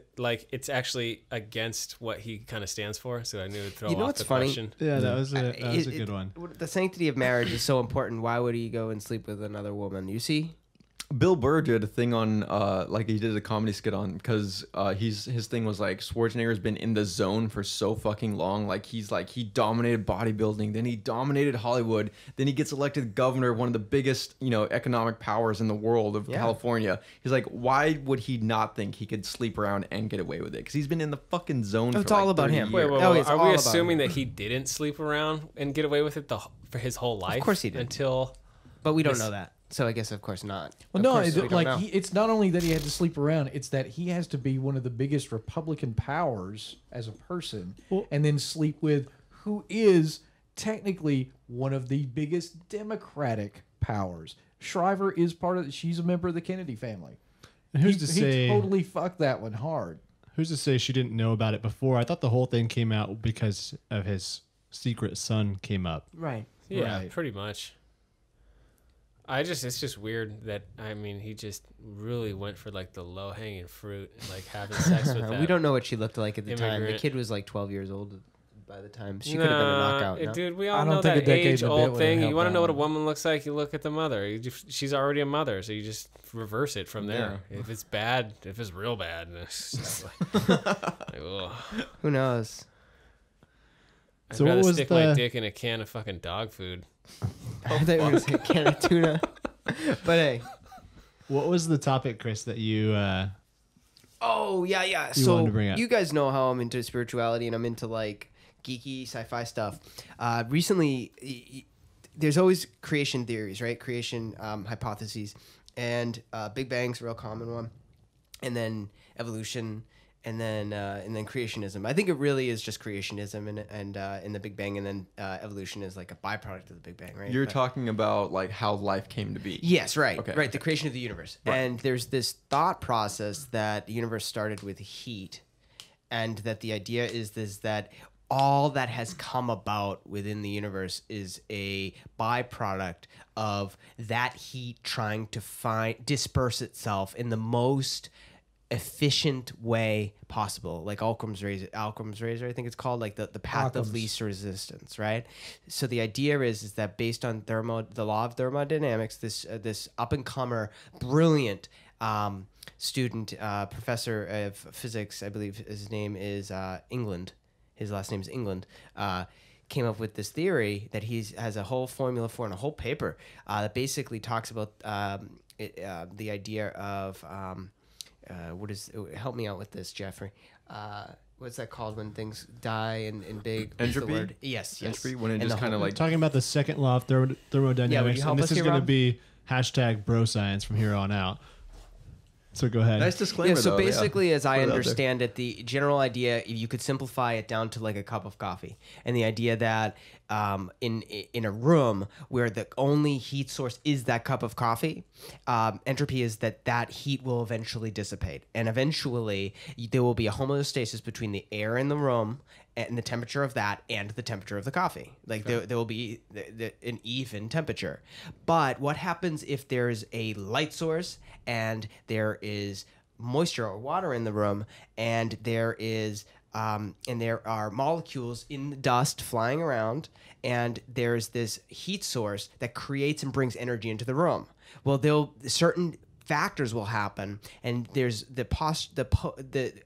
it's actually against what he kind of stands for. So I knew it'd throw You know off what's the funny? question. Yeah, that was a It- good one. The sanctity of marriage is so important. Why would he go and sleep with another woman? You see? Bill Burr did a thing on like he did a comedy skit on because his thing was like Schwarzenegger's been in the zone for so fucking long. Like he dominated bodybuilding, then he dominated Hollywood, then he gets elected governor of one of the biggest economic powers in the world of California. He's like, why would he not think he could sleep around and get away with it? Because he's been in the fucking zone. It's for all like about 30 him. years. Wait, No, it's are all we about assuming him. that he didn't sleep around and get away with it for his whole life? course he did. Until But we don't Yes. know that. So I guess, of course, not. Well, Of no, course we don't know. it's not only that he had to sleep around; it's that he has to be one of the biggest Republican powers as a person, and then sleep with who is technically one of the biggest Democratic powers. Shriver is part of. She's a member of the Kennedy family. And who's to He say? totally fucked that one hard. Who's to say she didn't know about it before? I thought the whole thing came out because of his secret son came up. Right. yeah, Right. pretty much. It's just weird that he just really went for like the low hanging fruit, like having sex with that. We don't know what she looked like at the time. The immigrant. kid was like 12 years old by the time. She could have been a knockout. No? Dude, we I all don't know think a that decade and a age bit old would thing. have You want to helped know what a out. woman looks like? You look at the mother. She's already a mother, so you just reverse it from there. If it's bad, if it's real bad, it's just like, ugh. Who knows? I'd So what rather was stick my the- dick in a can of fucking dog food. I thought you were going to say a can of tuna. But hey. What was the topic, Chris, that you? Oh, yeah. You wanted So to bring up. you guys know how I'm into spirituality and I'm into like geeky sci-fi stuff. Recently, there's always creation theories, right? Creation hypotheses. And Big Bang's a real common one. And then evolution and then creationism. I think it really is just creationism and in the Big Bang, and then evolution is like a byproduct of the Big Bang, right? You're talking about like how life came to be. Yes, right. Okay, Right, the creation of the universe. Right. And there's this thought process that the universe started with heat, and that the idea is that all that has come about within the universe is a byproduct of that heat trying to disperse itself in the most efficient way possible, like Occam's razor, I think it's called, like the path of Occam's. least resistance, right? So the idea is that based on the law of thermodynamics, this up and comer, brilliant student, professor of physics, I believe his name is England. His last name is England. Came up with this theory that he has a whole formula for, and a whole paper that basically talks about the idea of help me out with this, Jeffrey. What's that called when things die in big? What's the Entropy? word? Yes. Entropy, when it And just the kind of whole- like Talking about the second law of Yeah, would thermodynamics, you help and this us is here, going to Rob? be hashtag bro science from here on out. So go ahead. nice disclaimer. Yeah, so though, basically, as I Put it out there. understand it, the general idea, you could simplify it down to like a cup of coffee, and the idea that in a room where the only heat source is that cup of coffee, entropy is that heat will eventually dissipate, and eventually there will be a homeostasis between the air in the room and the temperature of that and the temperature of the coffee. Like there will be an even temperature. But what happens if there's a light source and there is moisture or water in the room, and there are molecules in the dust flying around, and there's this heat source that creates and brings energy into the room? Well, certain factors will happen, and there's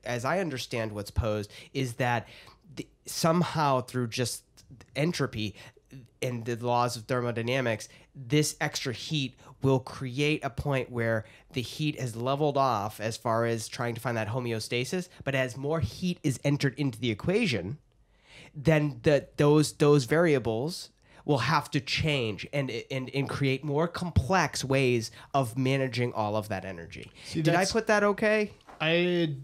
as I understand what's posed is that somehow through just entropy and the laws of thermodynamics, this extra heat will create a point where the heat has leveled off as far as trying to find that homeostasis, but as more heat is entered into the equation, then those variables will have to change and create more complex ways of managing all of that energy. See, Did I that's- put that okay?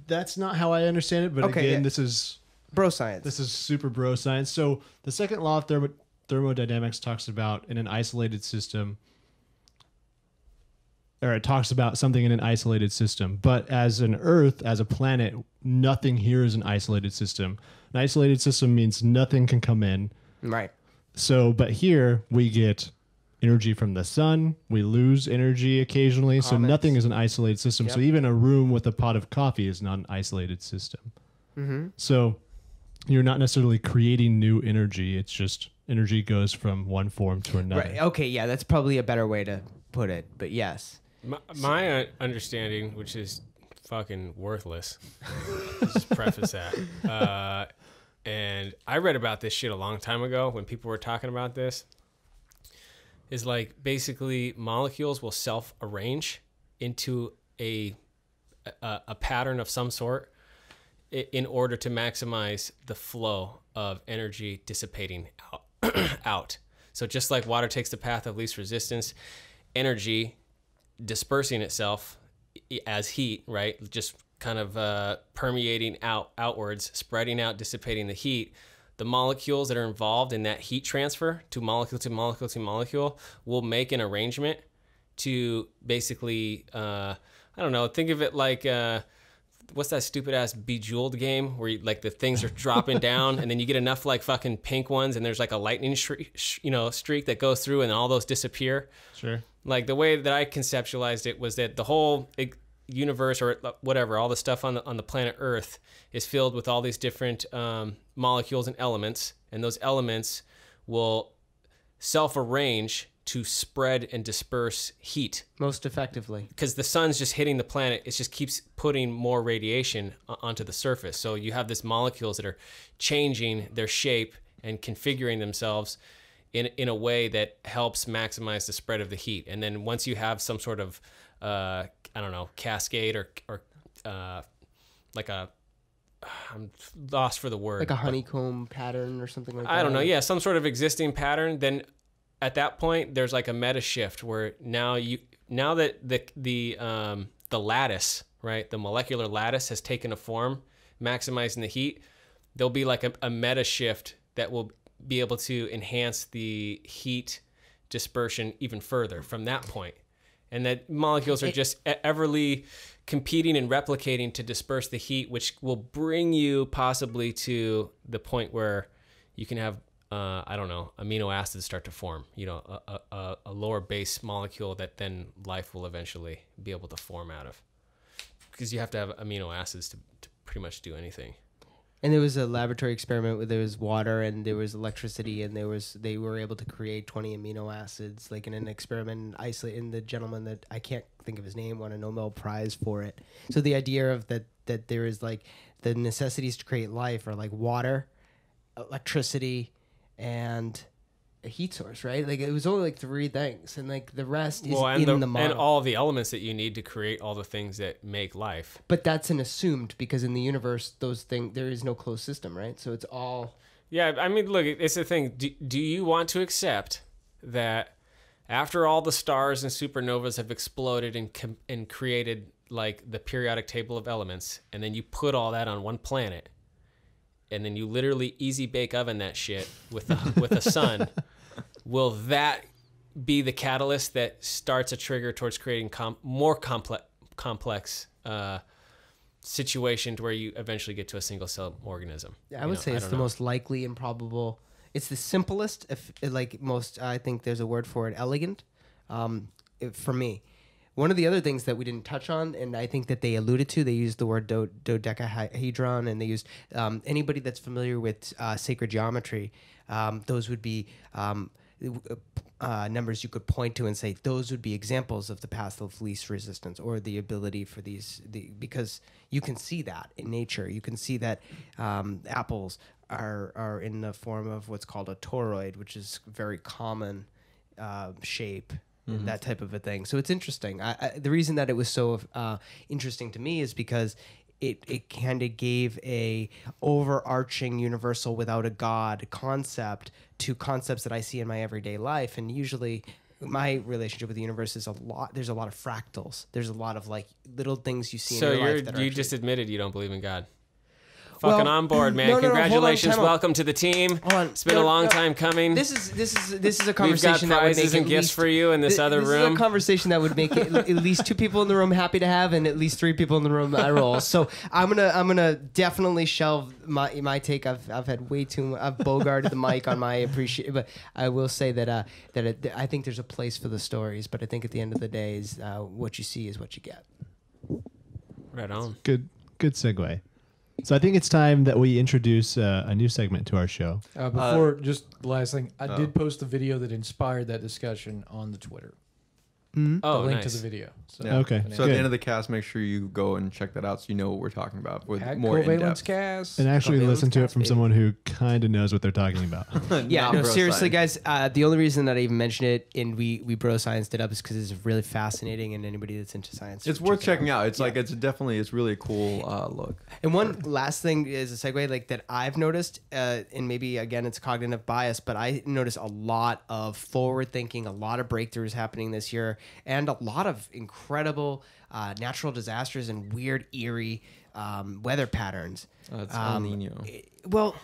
That's not how I understand it, but Okay, again, yeah. this is This is super bro science. So the second law of thermodynamics talks about in an isolated system, or it talks about something in an isolated system. But as an Earth, as a planet, nothing here is an isolated system. An isolated system means nothing can come in. right. So, but here we get energy from the sun. We lose energy occasionally. So Comets. nothing is an isolated system. So Yep. even a room with a pot of coffee is not an isolated system. Mm-hmm. So you're not necessarily creating new energy. It's just energy goes from one form to another. Right. Okay. Yeah, that's probably a better way to put it. But yes. My understanding, which is fucking worthless, let's just preface that. And I read about this shit a long time ago when people were talking about this. Is like basically molecules will self-arrange into a pattern of some sort in order to maximize the flow of energy dissipating out. So just like water takes the path of least resistance, energy dispersing itself as heat, right? Just kind of permeating outwards, spreading out, dissipating the heat. The molecules that are involved in that heat transfer to molecule to molecule to molecule will make an arrangement to basically, I don't know, think of it like, what's that stupid ass Bejeweled game where like the things are dropping down and then you get enough like fucking pink ones and there's like a lightning streak that goes through and all those disappear. Sure. Like the way that I conceptualized it was that the whole universe or whatever, all the stuff on the planet Earth is filled with all these different molecules and elements, and those elements will self-arrange to spread and disperse heat Most effectively. because the sun's just hitting the planet. It just keeps putting more radiation onto the surface. So you have these molecules that are changing their shape and configuring themselves in a way that helps maximize the spread of the heat. And then once you have some sort of I don't know, cascade or like a, I'm lost for the word. Like a honeycomb pattern or something like that. I don't know. Yeah, some sort of existing pattern. Then at that point, there's like a meta shift where now that the lattice, right, the molecular lattice has taken a form maximizing the heat, there'll be like a meta shift that will be able to enhance the heat dispersion even further from that point. And that molecules are just everly competing and replicating to disperse the heat, which will bring you possibly to the point where you can have, I don't know, amino acids start to form, you know, a lower base molecule that then life will eventually be able to form out of. Because you have to have amino acids to pretty much do anything. And there was a laboratory experiment where there was water and there was electricity, and they were able to create 20 amino acids, like in an experiment, isolating the gentleman that I can't think of his name won a Nobel Prize for it. So the idea of that there is like the necessities to create life are like water, electricity, and a heat source, right? Like it was only like 3 things, and like the rest is in the model. And all of the elements that you need to create all the things that make life. But that's an assumed, because in the universe, those things, there is no closed system, right? So it's all. Yeah, I mean, look, it's the thing. Do you want to accept that after all the stars and supernovas have exploded and created like the periodic table of elements, and then you put all that on one planet, and then you literally easy bake oven that shit with the sun, will that be the catalyst that starts a trigger towards creating more complex situation to where you eventually get to a single cell organism? I would say it's the most likely and probable. It's the simplest, if like most. I think there's a word for it, elegant. For me, one of the other things that we didn't touch on, and I think that they alluded to, they used the word dodecahedron, and they used anybody that's familiar with sacred geometry. Those would be numbers you could point to and say those would be examples of the path of least resistance, or the ability for because you can see that in nature. You can see that apples are in the form of what's called a toroid, which is very common shape. That type of a thing. So it's interesting. The reason that it was so interesting to me is because it kind of gave a overarching universal without a God concept to concepts that I see in my everyday life. And usually my relationship with the universe is there's a lot of fractals. There's a lot of like little things you see in your life. So you just admitted you don't believe in God. Fucking on board, man. Congratulations. Welcome to the team. It's been a long time coming. This is a conversation that would make prizes and gifts for you in this other room. This is a conversation that would make at least 2 people in the room happy to have, and at least 3 people in the room eye roll. So I'm gonna definitely shelve my take. I've had way too. I've bogarted the mic on my appreciation, but I will say that I think there's a place for the stories. But I think at the end of the day, is what you see is what you get. Right on. Good segue. So I think it's time that we introduce a new segment to our show. Just the last thing, I did post a video that inspired that discussion on the Twitter. Oh, the link nice. to the video. So, Yeah. Okay. So at the end of the cast, make sure you go and check that out so you know what we're talking about with at more in Covalence depth. Cast. And actually Covalence listen to it cast, from baby. someone who kind of knows what they're talking about. Yeah, Not no, bro seriously, science. guys. The only reason that I even mentioned it and we bro scienced it up is because it's really fascinating, and anybody that's into science, It's should worth check it checking out. It's like it's really a cool look. And one last thing is a segue, like that I've noticed, and maybe again it's cognitive bias, but I noticed a lot of forward thinking, a lot of breakthroughs happening this year, and a lot of incredible natural disasters and weird, eerie weather patterns. It's El Nino. Well,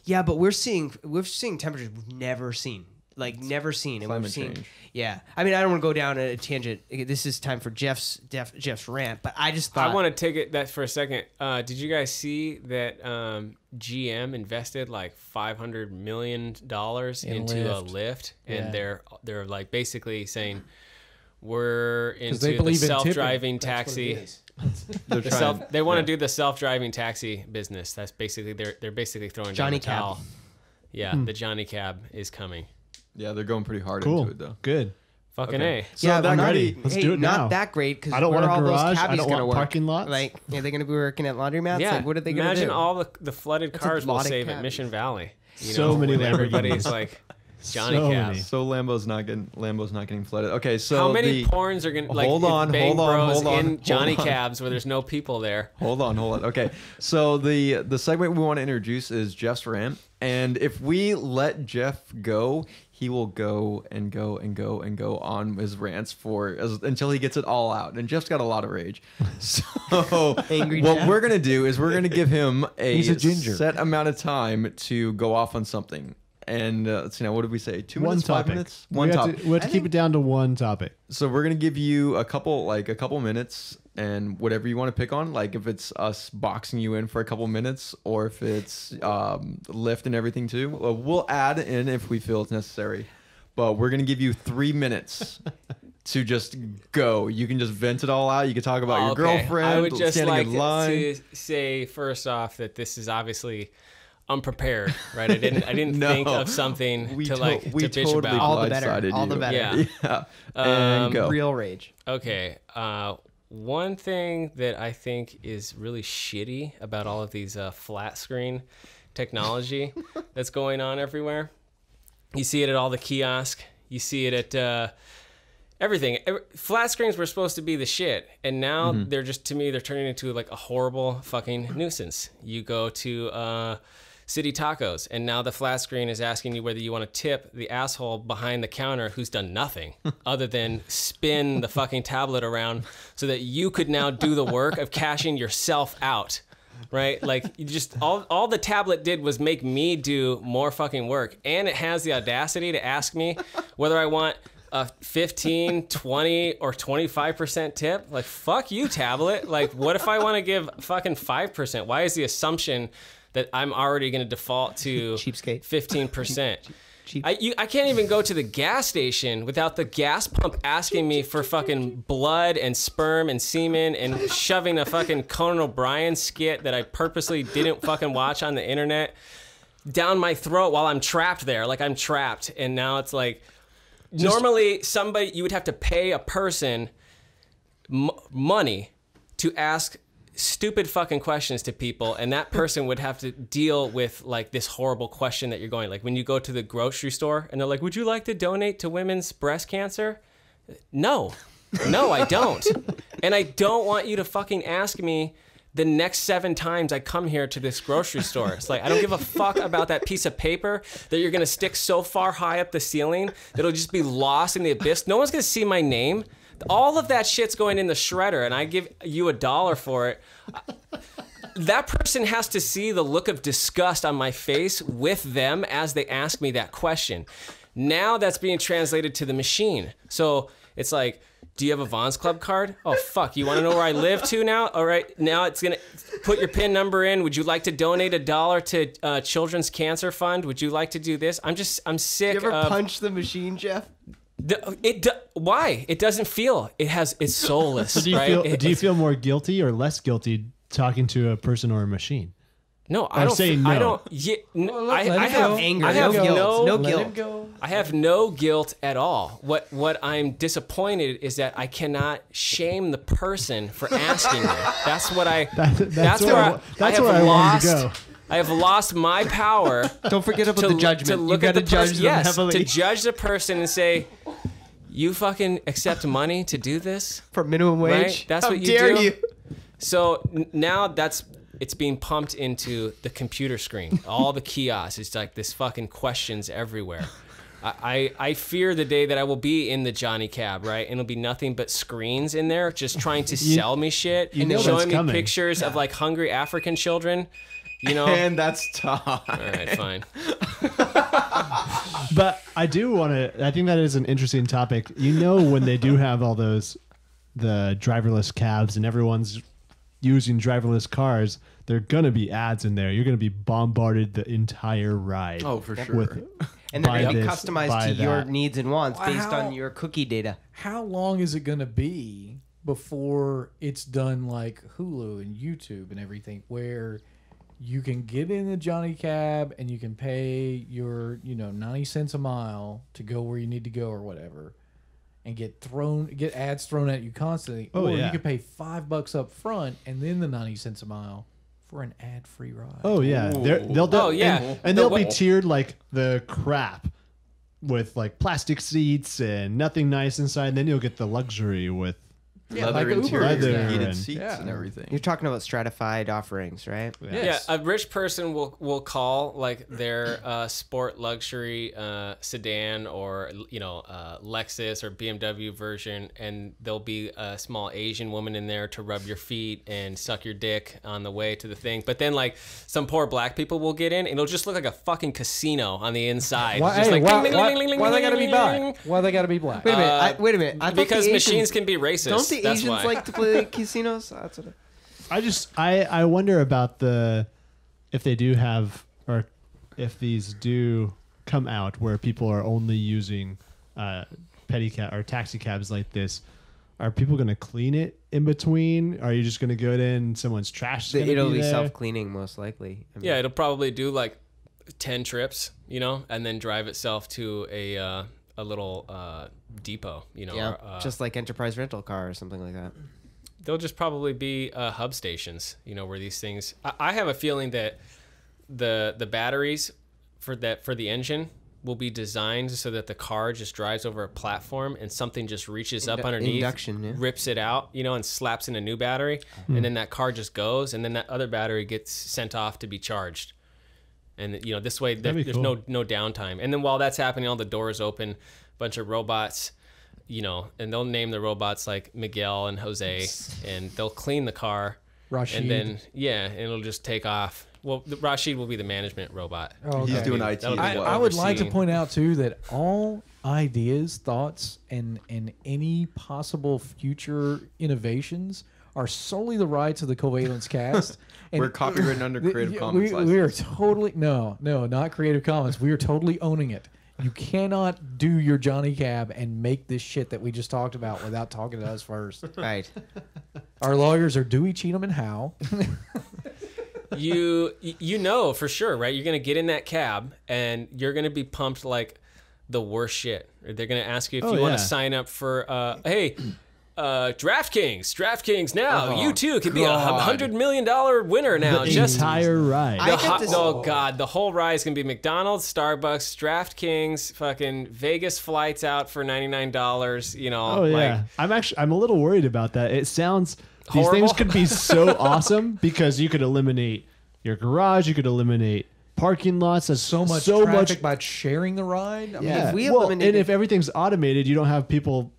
yeah, but we're seeing temperatures we've never seen. Like never seen. And Climate we've seen, change. yeah. I mean, I don't want to go down a tangent. This is time for Jeff's rant, but I just thought I want to take it that for a second. Did you guys see that GM invested like $500 million into a lift, and Yeah. they're like basically saying we're into they the believe in self-driving tipping. That's what it taxi. is. They're They want to do the self-driving taxi business. That's basically they're basically throwing Johnny down the Cab. towel. Yeah, the Johnny Cab is coming. Yeah, they're going pretty hard Cool. into it though. Good. Fucking Okay. A. So yeah, that well, not, ready. Let's hey, do it not now. that great because I don't where want a are all those garage. I cabbies don't going to want work? parking lots. Like, are they going to be working at laundromats? Yeah, Like, what are they going to do? imagine all the flooded That's a cars we'll lot of save at cabbies. Mission Valley. So many when everybody's Lamborghinis. like, Johnny So Cab. many. So Lambo's not getting flooded. Okay, so How many porns are gonna like Hold on, Bang hold on, Bros hold on, in Johnny hold on. Cabs where there's no people there? Hold on. Okay, so the segment we want to introduce is Jeff's rant, and if we let Jeff go, he will go and go and go and go on his rants until he gets it all out. And Jeff's got a lot of rage. So Angry what Jeff. we're gonna do is we're gonna give him He's a ginger. set amount of time to go off on something. And let's see now, what did we say? 2 minutes, 5 topic. minutes? We One have topic. to, we have to keep it down to one topic. So we're gonna give you a couple minutes, and whatever you want to pick on. Like if it's us boxing you in for a couple minutes, or if it's lift and everything too. We'll add in if we feel it's necessary. But we're gonna give you 3 minutes to just go. You can just vent it all out. You can talk about your girlfriend. I would just standing like in line. to say first off that this is obviously unprepared, right? I didn't No. think of something We to to- like we to bitch totally about. All the better. blindsided All the you. better. Yeah. Yeah. And go. Real rage. Okay. One thing that I think is really shitty about all of these flat screen technology that's going on everywhere. You see it at all the kiosks. You see it at everything. Flat screens were supposed to be the shit, and now they're just, to me, they're turning into like a horrible fucking nuisance. You go to City Tacos, and now the flat screen is asking you whether you want to tip the asshole behind the counter who's done nothing other than spin the fucking tablet around so that you could now do the work of cashing yourself out. Right? Like, you just, all the tablet did was make me do more fucking work. And it has the audacity to ask me whether I want a 15, 20, or 25% tip. Like, fuck you, tablet. Like, what if I want to give fucking 5%? Why is the assumption that I'm already going to default to Cheapskate. 15%? Cheap. I can't even go to the gas station without the gas pump asking me for fucking blood and sperm and semen and shoving a fucking Conan O'Brien skit that I purposely didn't fucking watch on the internet down my throat while I'm trapped there. Like, I'm trapped. And now it's like, normally you would have to pay a person money to ask stupid fucking questions to people, and that person would have to deal with like this horrible question that you're going, like when you go to the grocery store and they're like, would you like to donate to women's breast cancer? No, I don't. And I don't want you to fucking ask me the next 7 times I come here to this grocery store. It's like, I don't give a fuck about that piece of paper that you're gonna stick so far high up the ceiling that it'll just be lost in the abyss. No one's gonna see my name. All of that shit's going in the shredder, and I give you $1 for it. That person has to see the look of disgust on my face with them as they ask me that question. Now that's being translated to the machine. So it's like, do you have a Vons Club card? Oh, fuck. You want to know where I live to now? All right. Now it's going to put your PIN number in. Would you like to donate $1 to Children's Cancer Fund? Would you like to do this? I'm sick You ever of... punch the machine, Jeff? Why? It doesn't feel. It's soulless. So do you right? do you feel more guilty or less guilty talking to a person or a machine? No, I Or don't. say no. I don't. I have anger, I have no guilt, no no Let guilt. him go. I have no guilt at all. What I'm disappointed is that I cannot shame the person for asking me. That's what I. That's where where have I wanted to go. I have lost my power. Don't forget about the judgment. To look you at the gotta judge person, them yes, heavily. to judge the person and say, "You fucking accept money to do this For minimum wage? Right? That's How what you dare do? you? So now it's being pumped into the computer screen. All the kiosks. It's like this fucking questions everywhere. I fear the day that I will be in the Johnny Cab, right? And it'll be nothing but screens in there just trying to sell me shit. you know showing that's me coming. pictures of like hungry African children. You know? And that's time. All right, fine. But I do want to. I think that is an interesting topic. You know, when they do have all the driverless cabs and everyone's using driverless cars, there are gonna be ads in there. You're gonna be bombarded the entire ride. Oh, for sure. With, And they're buy going to be this, customized buy to your that. needs and wants based Wow. on your cookie data. How long is it going to be before it's done like Hulu and YouTube and everything, where you can get in the Johnny Cab and you can pay your 90 cents a mile to go where you need to go or whatever, and get ads thrown at you constantly, Oh, or yeah. you could pay $5 up front and then the 90 cents a mile for an ad-free ride. Oh yeah, Ooh. they'll Oh, yeah. and they'll be tiered like the crap. with like plastic seats and nothing nice inside. And then you'll get the luxury with Yeah, leather like Uber. interiors, Leather heated and- seats, Yeah. and everything. You're talking about stratified offerings, right? Yeah, a rich person will call like their sport luxury sedan or Lexus or BMW version, and there'll be a small Asian woman in there to rub your feet and suck your dick on the way to the thing. But then like some poor black people will get in, and it'll just look like a fucking casino on the inside. Why, Just hey, like, why, ding, ding, why, ding, ding, ding, why they ding, gotta be ding, black? ding. Why they gotta be black? Wait a minute. Wait a minute. I thought Because the machines Asians, can be racist. don't the That's Asians why. like to play casinos? That's what I wonder about if they do have, or if these do come out where people are only using pedicab or taxi cabs like this. Are people going to clean it in between? Are you just going to go in? Someone's trash. it'll be there? self-cleaning most likely. I mean, Yeah, it'll probably do like 10 trips, and then drive itself to a little depot, yeah, or, just like Enterprise rental car or something like that. they'll just probably be hub stations, where these things. I have a feeling that the batteries for the engine will be designed so that the car just drives over a platform and something just reaches up underneath, induction, yeah. rips it out, and slaps in a new battery, and then that car just goes, and then that other battery gets sent off to be charged. And this way That'd be there's cool. no downtime. And then while that's happening, all the doors open, bunch of robots, and they'll name the robots like Miguel and Jose, and they'll clean the car. Rashid. And then and it'll just take off. Well, Rashid will be the management robot. Oh, He's okay. doing IT as That'll be well. the I would like to overseeing. point out too that all ideas, thoughts, and any possible future innovations are solely the rights of the Covalence cast. And We're copywritten under Creative Commons we are license. totally no, not Creative Commons. We are totally owning it. You cannot do your Johnny Cab and make this shit that we just talked about without talking to us first. Right. Our lawyers are Dewey, Cheatham, and Howe. You know for sure, right? You're gonna get in that cab and you're gonna be pumped like the worst shit. They're gonna ask you if you want yeah. to sign up for DraftKings now. Oh, you too could be God. $100 million winner now. The Just entire ride. I the get this- oh god, the whole ride is gonna be McDonald's, Starbucks, DraftKings, fucking Vegas flights out for $99. Oh yeah, I'm a little worried about that. It sounds these Horrible. things could be so awesome because you could eliminate your garage, you could eliminate parking lots. There's So much traffic by sharing the ride. I mean, Yeah, If we well, eliminated- and if everything's automated, you don't have people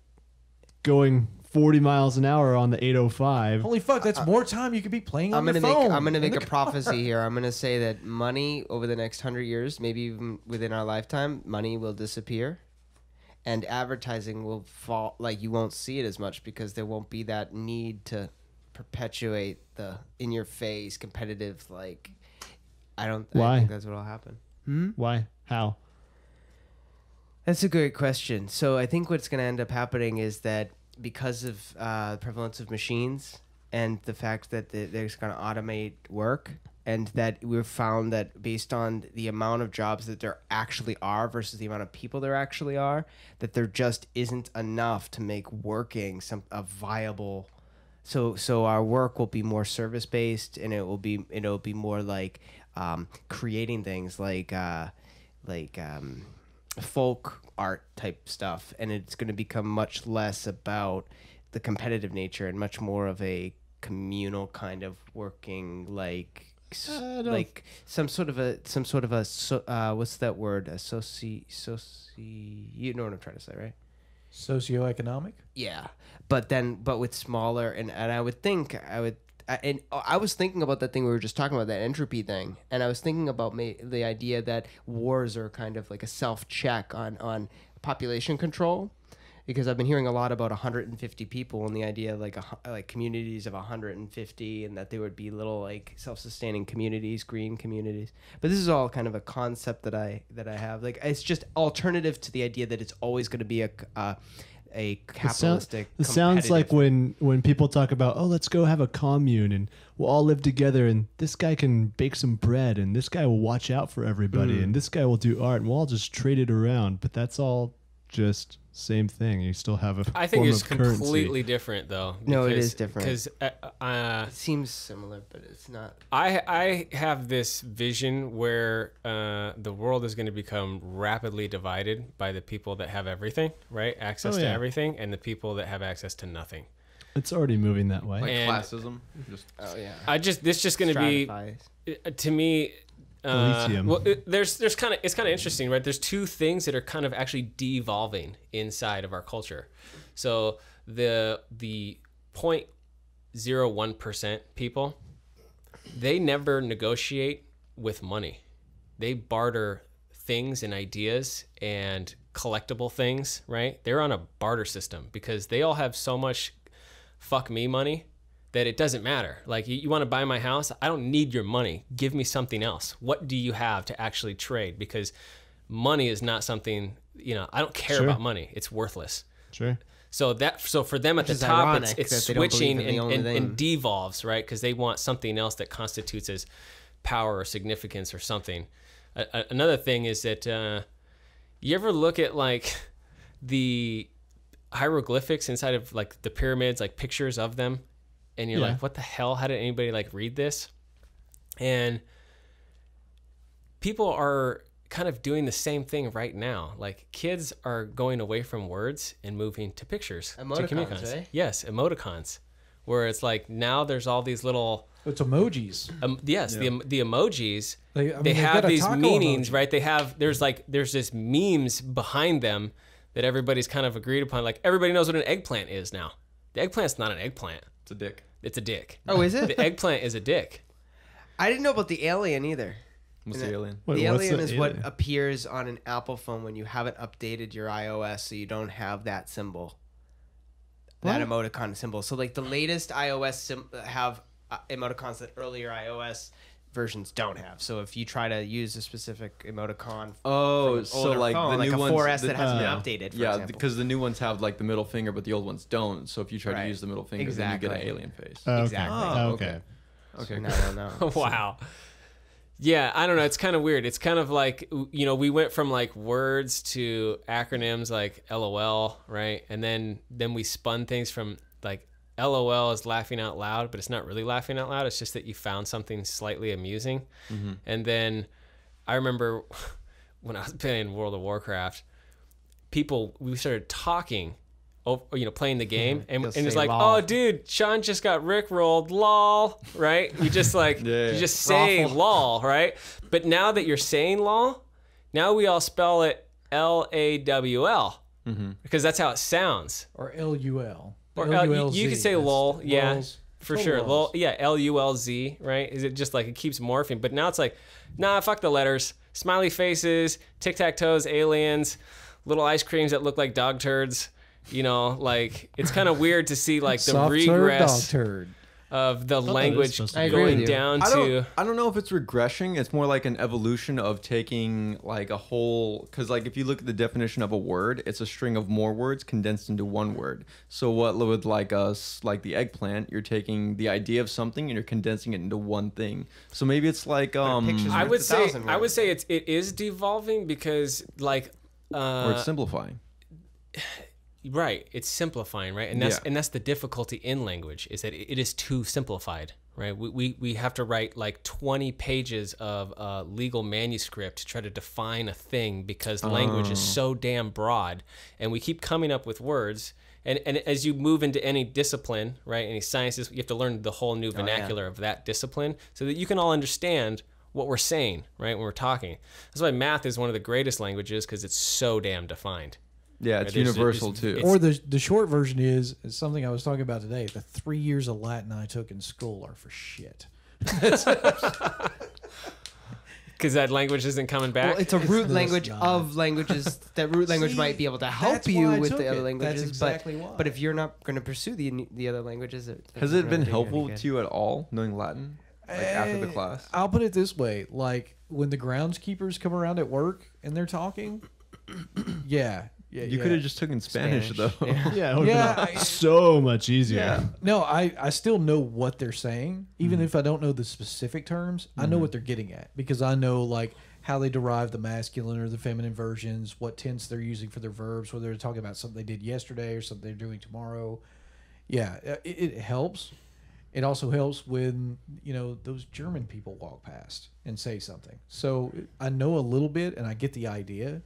going 40 miles an hour on the 805. holy fuck, that's more time you could be playing on I'm your gonna phone. make in a the prophecy here. I'm gonna say that money over the next 100 years, maybe even within our lifetime, money will disappear, and advertising will fall. Like you won't see it as much because there won't be that need to perpetuate the in-your-face competitive. Like I Why? think that's what'll happen. Why? How? That's a great question. So I think what's going to end up happening is that because of the prevalence of machines and the fact that they're just going to automate work, and that we've found that based on the amount of jobs that there actually are versus the amount of people there actually are, that there just isn't enough to make working a viable. So our work will be more service based, and it'll be more like creating things like folk art type stuff, and it's going to become much less about the competitive nature and much more of a communal kind of working, like some sort of a what's that word, you know what I'm trying to say, right? socioeconomic. Yeah, but with smaller, and I would think I was thinking about that thing we were just talking about, that entropy thing, and I was thinking about the idea that wars are kind of like a self-check on population control, because I've been hearing a lot about 150 people and the idea of like communities of 150, and that they would be little like self-sustaining communities, green communities. But this is all kind of a concept that I have. Like it's just alternative to the idea that it's always going to be a capitalistic. It sounds like competitive- when people talk about, oh, let's go have a commune and we'll all live together, and this guy can bake some bread, and this guy will watch out for everybody, and this guy will do art, and we'll all just trade it around. But that's all just same thing. You still have a I think form it's of currency. completely different, though. No, it because- is different. Because It seems similar, but it's not. I have this vision where the world is going to become rapidly divided by the people that have everything, right? Access Oh, to yeah. everything, and the people that have access to nothing. It's already moving that way. Like And- classism. Just Oh yeah. This just going to be Stratifies. to me. Elysium. Well, there's kind of it's kind of interesting, right? There's two things that are kind of actually devolving inside of our culture. So the 0.01% people, they never negotiate with money. They barter things and ideas and collectible things, right? They're on a barter system because they all have so much fuck me money that it doesn't matter. Like, you want to buy my house? I don't need your money. Give me something else. What do you have to actually trade? Because money is not something, I don't care Sure. about money. It's worthless. Sure. So for them at Which the is top, ironic it's that they don't switching believe in the only thing. and devolves, right? Because they want something else that constitutes as power or significance or something. Another thing is that you ever look at like the hieroglyphics inside of like the pyramids, like pictures of them, and you're Yeah. like, what the hell? How did anybody like read this? And people are kind of doing the same thing right now. Like, kids are going away from words and moving to pictures. to Emoticons, communicons. right? Yes, emoticons. Where it's like now there's all these little It's emojis. the emojis. They- I mean, they they've have got a these taco meanings, emoji. right? There's this memes behind them that everybody's kind of agreed upon. Like, everybody knows what an eggplant is now. The eggplant's not an eggplant. it's a dick. It's a dick. Oh, is it? The eggplant is a dick. I didn't know about the alien either. What's And the it- alien? Wait, the what's alien the is what alien? appears on an Apple phone when you haven't updated your iOS, so you don't have that symbol, that emoticon symbol. So like the latest iOS have emoticons that earlier iOS versions don't have. So if you try to use a specific emoticon, Oh, from an so older like phone, the like new a ones, 4S the- that hasn't yeah. been updated, for Yeah, example. because the new ones have like the middle finger, but the old ones don't. So if you try Right. to use the middle finger, Exactly. then you get an alien face. Okay. Exactly. Oh, okay. okay. Okay. No. Wow. Yeah, I don't know. It's kind of weird. It's kind of like, we went from like words to acronyms like LOL, right? And then we spun things from like LOL is laughing out loud, but it's not really laughing out loud. It's just that you found something slightly amusing. Mm-hmm. And then I remember when I was playing World of Warcraft, we started talking over, playing the game, and You'll it's say like, lol. oh, dude, Sean just got rickrolled, lol, right? You just like, Yeah. you just say lol, right? But now that you're saying lol, now we all spell it LAWL because that's how it sounds. Or LUL. Or LULZ. you could say That's lol, yeah, lulz. for Total sure. lulz. Lol, yeah, LULZ, right? Is it just like it keeps morphing? But now it's like, nah, fuck the letters. Smiley faces, tic tac toes, aliens, little ice creams that look like dog turds. Like it's kind of weird to see like the Soft turd, dog regress turd. of the that was language supposed to be going good. down I to. don't know if it's regression. It's more like an evolution of taking like a whole. Because like if you look at the definition of a word, it's a string of more words condensed into one word. So what with like us, like the eggplant, you're taking the idea of something and you're condensing it into one thing. So maybe it's like pictures I worth would 1,000 say words. it is devolving because like or it's simplifying. right, it's simplifying, right? And that's the difficulty in language is that it is too simplified, right? We have to write like 20 pages of legal manuscript to try to define a thing because language is so damn broad, and we keep coming up with words. And as you move into any discipline, right, any sciences, you have to learn the whole new vernacular of that discipline so that you can all understand what we're saying, right, when we're talking. That's why math is one of the greatest languages because it's so damn defined. Yeah, it's There's- universal it's- too. it's- Or the short version is something I was talking about today. The 3 years of Latin I took in school are for shit. Because that language isn't coming back. Well, it's a root no, language it's not. of languages. That root language See, might be able to help that's you why I with took the other it. languages. That's exactly but, why. but if you're not going to pursue the other languages, Has it been helpful to you at all knowing Latin? Like after the class? I'll put it this way: like when the groundskeepers come around at work and they're talking, yeah. You could have just taken Spanish, though. Yeah, it would Yeah, have been I- so much easier. No, I still know what they're saying, even if I don't know the specific terms. I know what they're getting at because I know like how they derive the masculine or the feminine versions, what tense they're using for their verbs, whether they're talking about something they did yesterday or something they're doing tomorrow. Yeah, it helps. It also helps when, those German people walk past and say something. So I know a little bit and I get the idea,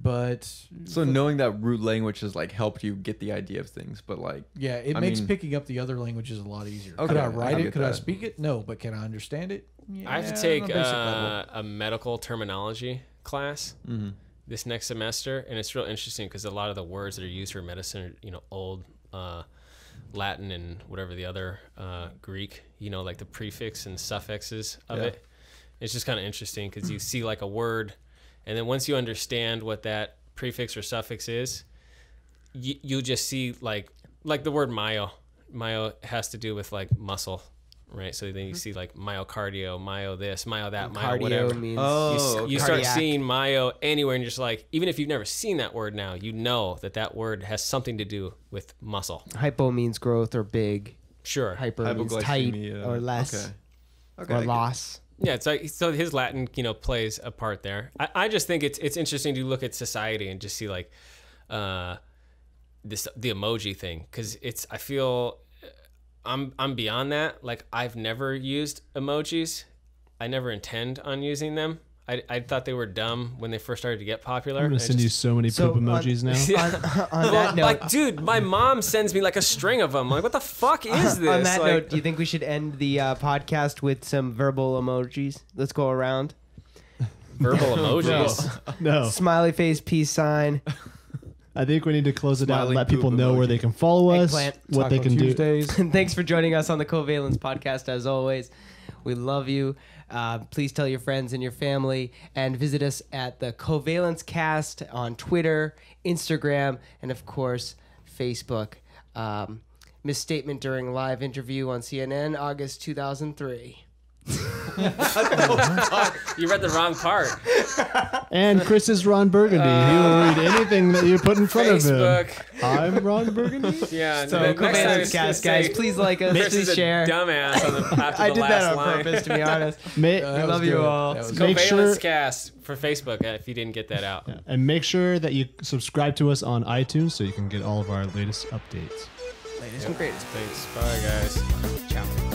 but... So knowing that root language has like helped you get the idea of things, but like... Yeah, it makes picking up the other languages a lot easier. Okay, Could I write it? Could I that. speak it? No, but can I understand it? Yeah, I have to on a take basic level. a medical terminology class this next semester, and it's real interesting because a lot of the words that are used for medicine are, old Latin and whatever the other Greek, like the prefix and suffixes of it. It's just kind of interesting because you see like a word, and then once you understand what that prefix or suffix is, you just see like the word myo. Myo has to do with like muscle, right? So then you see like myocardio, myo this, myo that, myo Cardio whatever. means You start cardiac. seeing myo anywhere, and you're just like, even if you've never seen that word now, you know that word has something to do with muscle. Hypo means growth or big. Sure. Hyper means tight Hypoglycemia. or less Okay, or loss. Yeah, it's like, so his Latin, plays a part there. I just think it's interesting to look at society and just see like the emoji thing, because I feel I'm beyond that. Like, I've never used emojis. I never intend on using them. I thought they were dumb when they first started to get popular. I'm gonna send you so many poop emojis now. On that note, Like, dude, my mom sends me like a string of them. Like, what the fuck is this? on that Like, note, do you think we should end the podcast with some verbal emojis? Let's go around. verbal emojis. No, Smiley face, peace sign. I think we need to close it out and Smiling let people poop know where emoji. they can follow us, Eggplant. what they Taco can do. Tuesdays. And thanks for joining us on the Covalence podcast. As always, we love you. Please tell your friends and your family, and visit us at the Covalence Cast on Twitter, Instagram, and of course Facebook. Misstatement during live interview on CNN, August 2003. You read the wrong part. And Chris is Ron Burgundy. He will read anything that you put in front of him. Facebook. I'm Ron Burgundy. Yeah. So next time Covalence it's gonna Cast, say, guys, please like us, Chris please is share. a dumbass on the, after I the did last that on line. purpose, to be honest. May, That love was you good. all. That was Make Covalence sure- Cast for Facebook if you didn't get that out. and make sure that you subscribe to us on iTunes so you can get all of our latest updates. Latest and greatest. Thanks. Bye, guys. Ciao.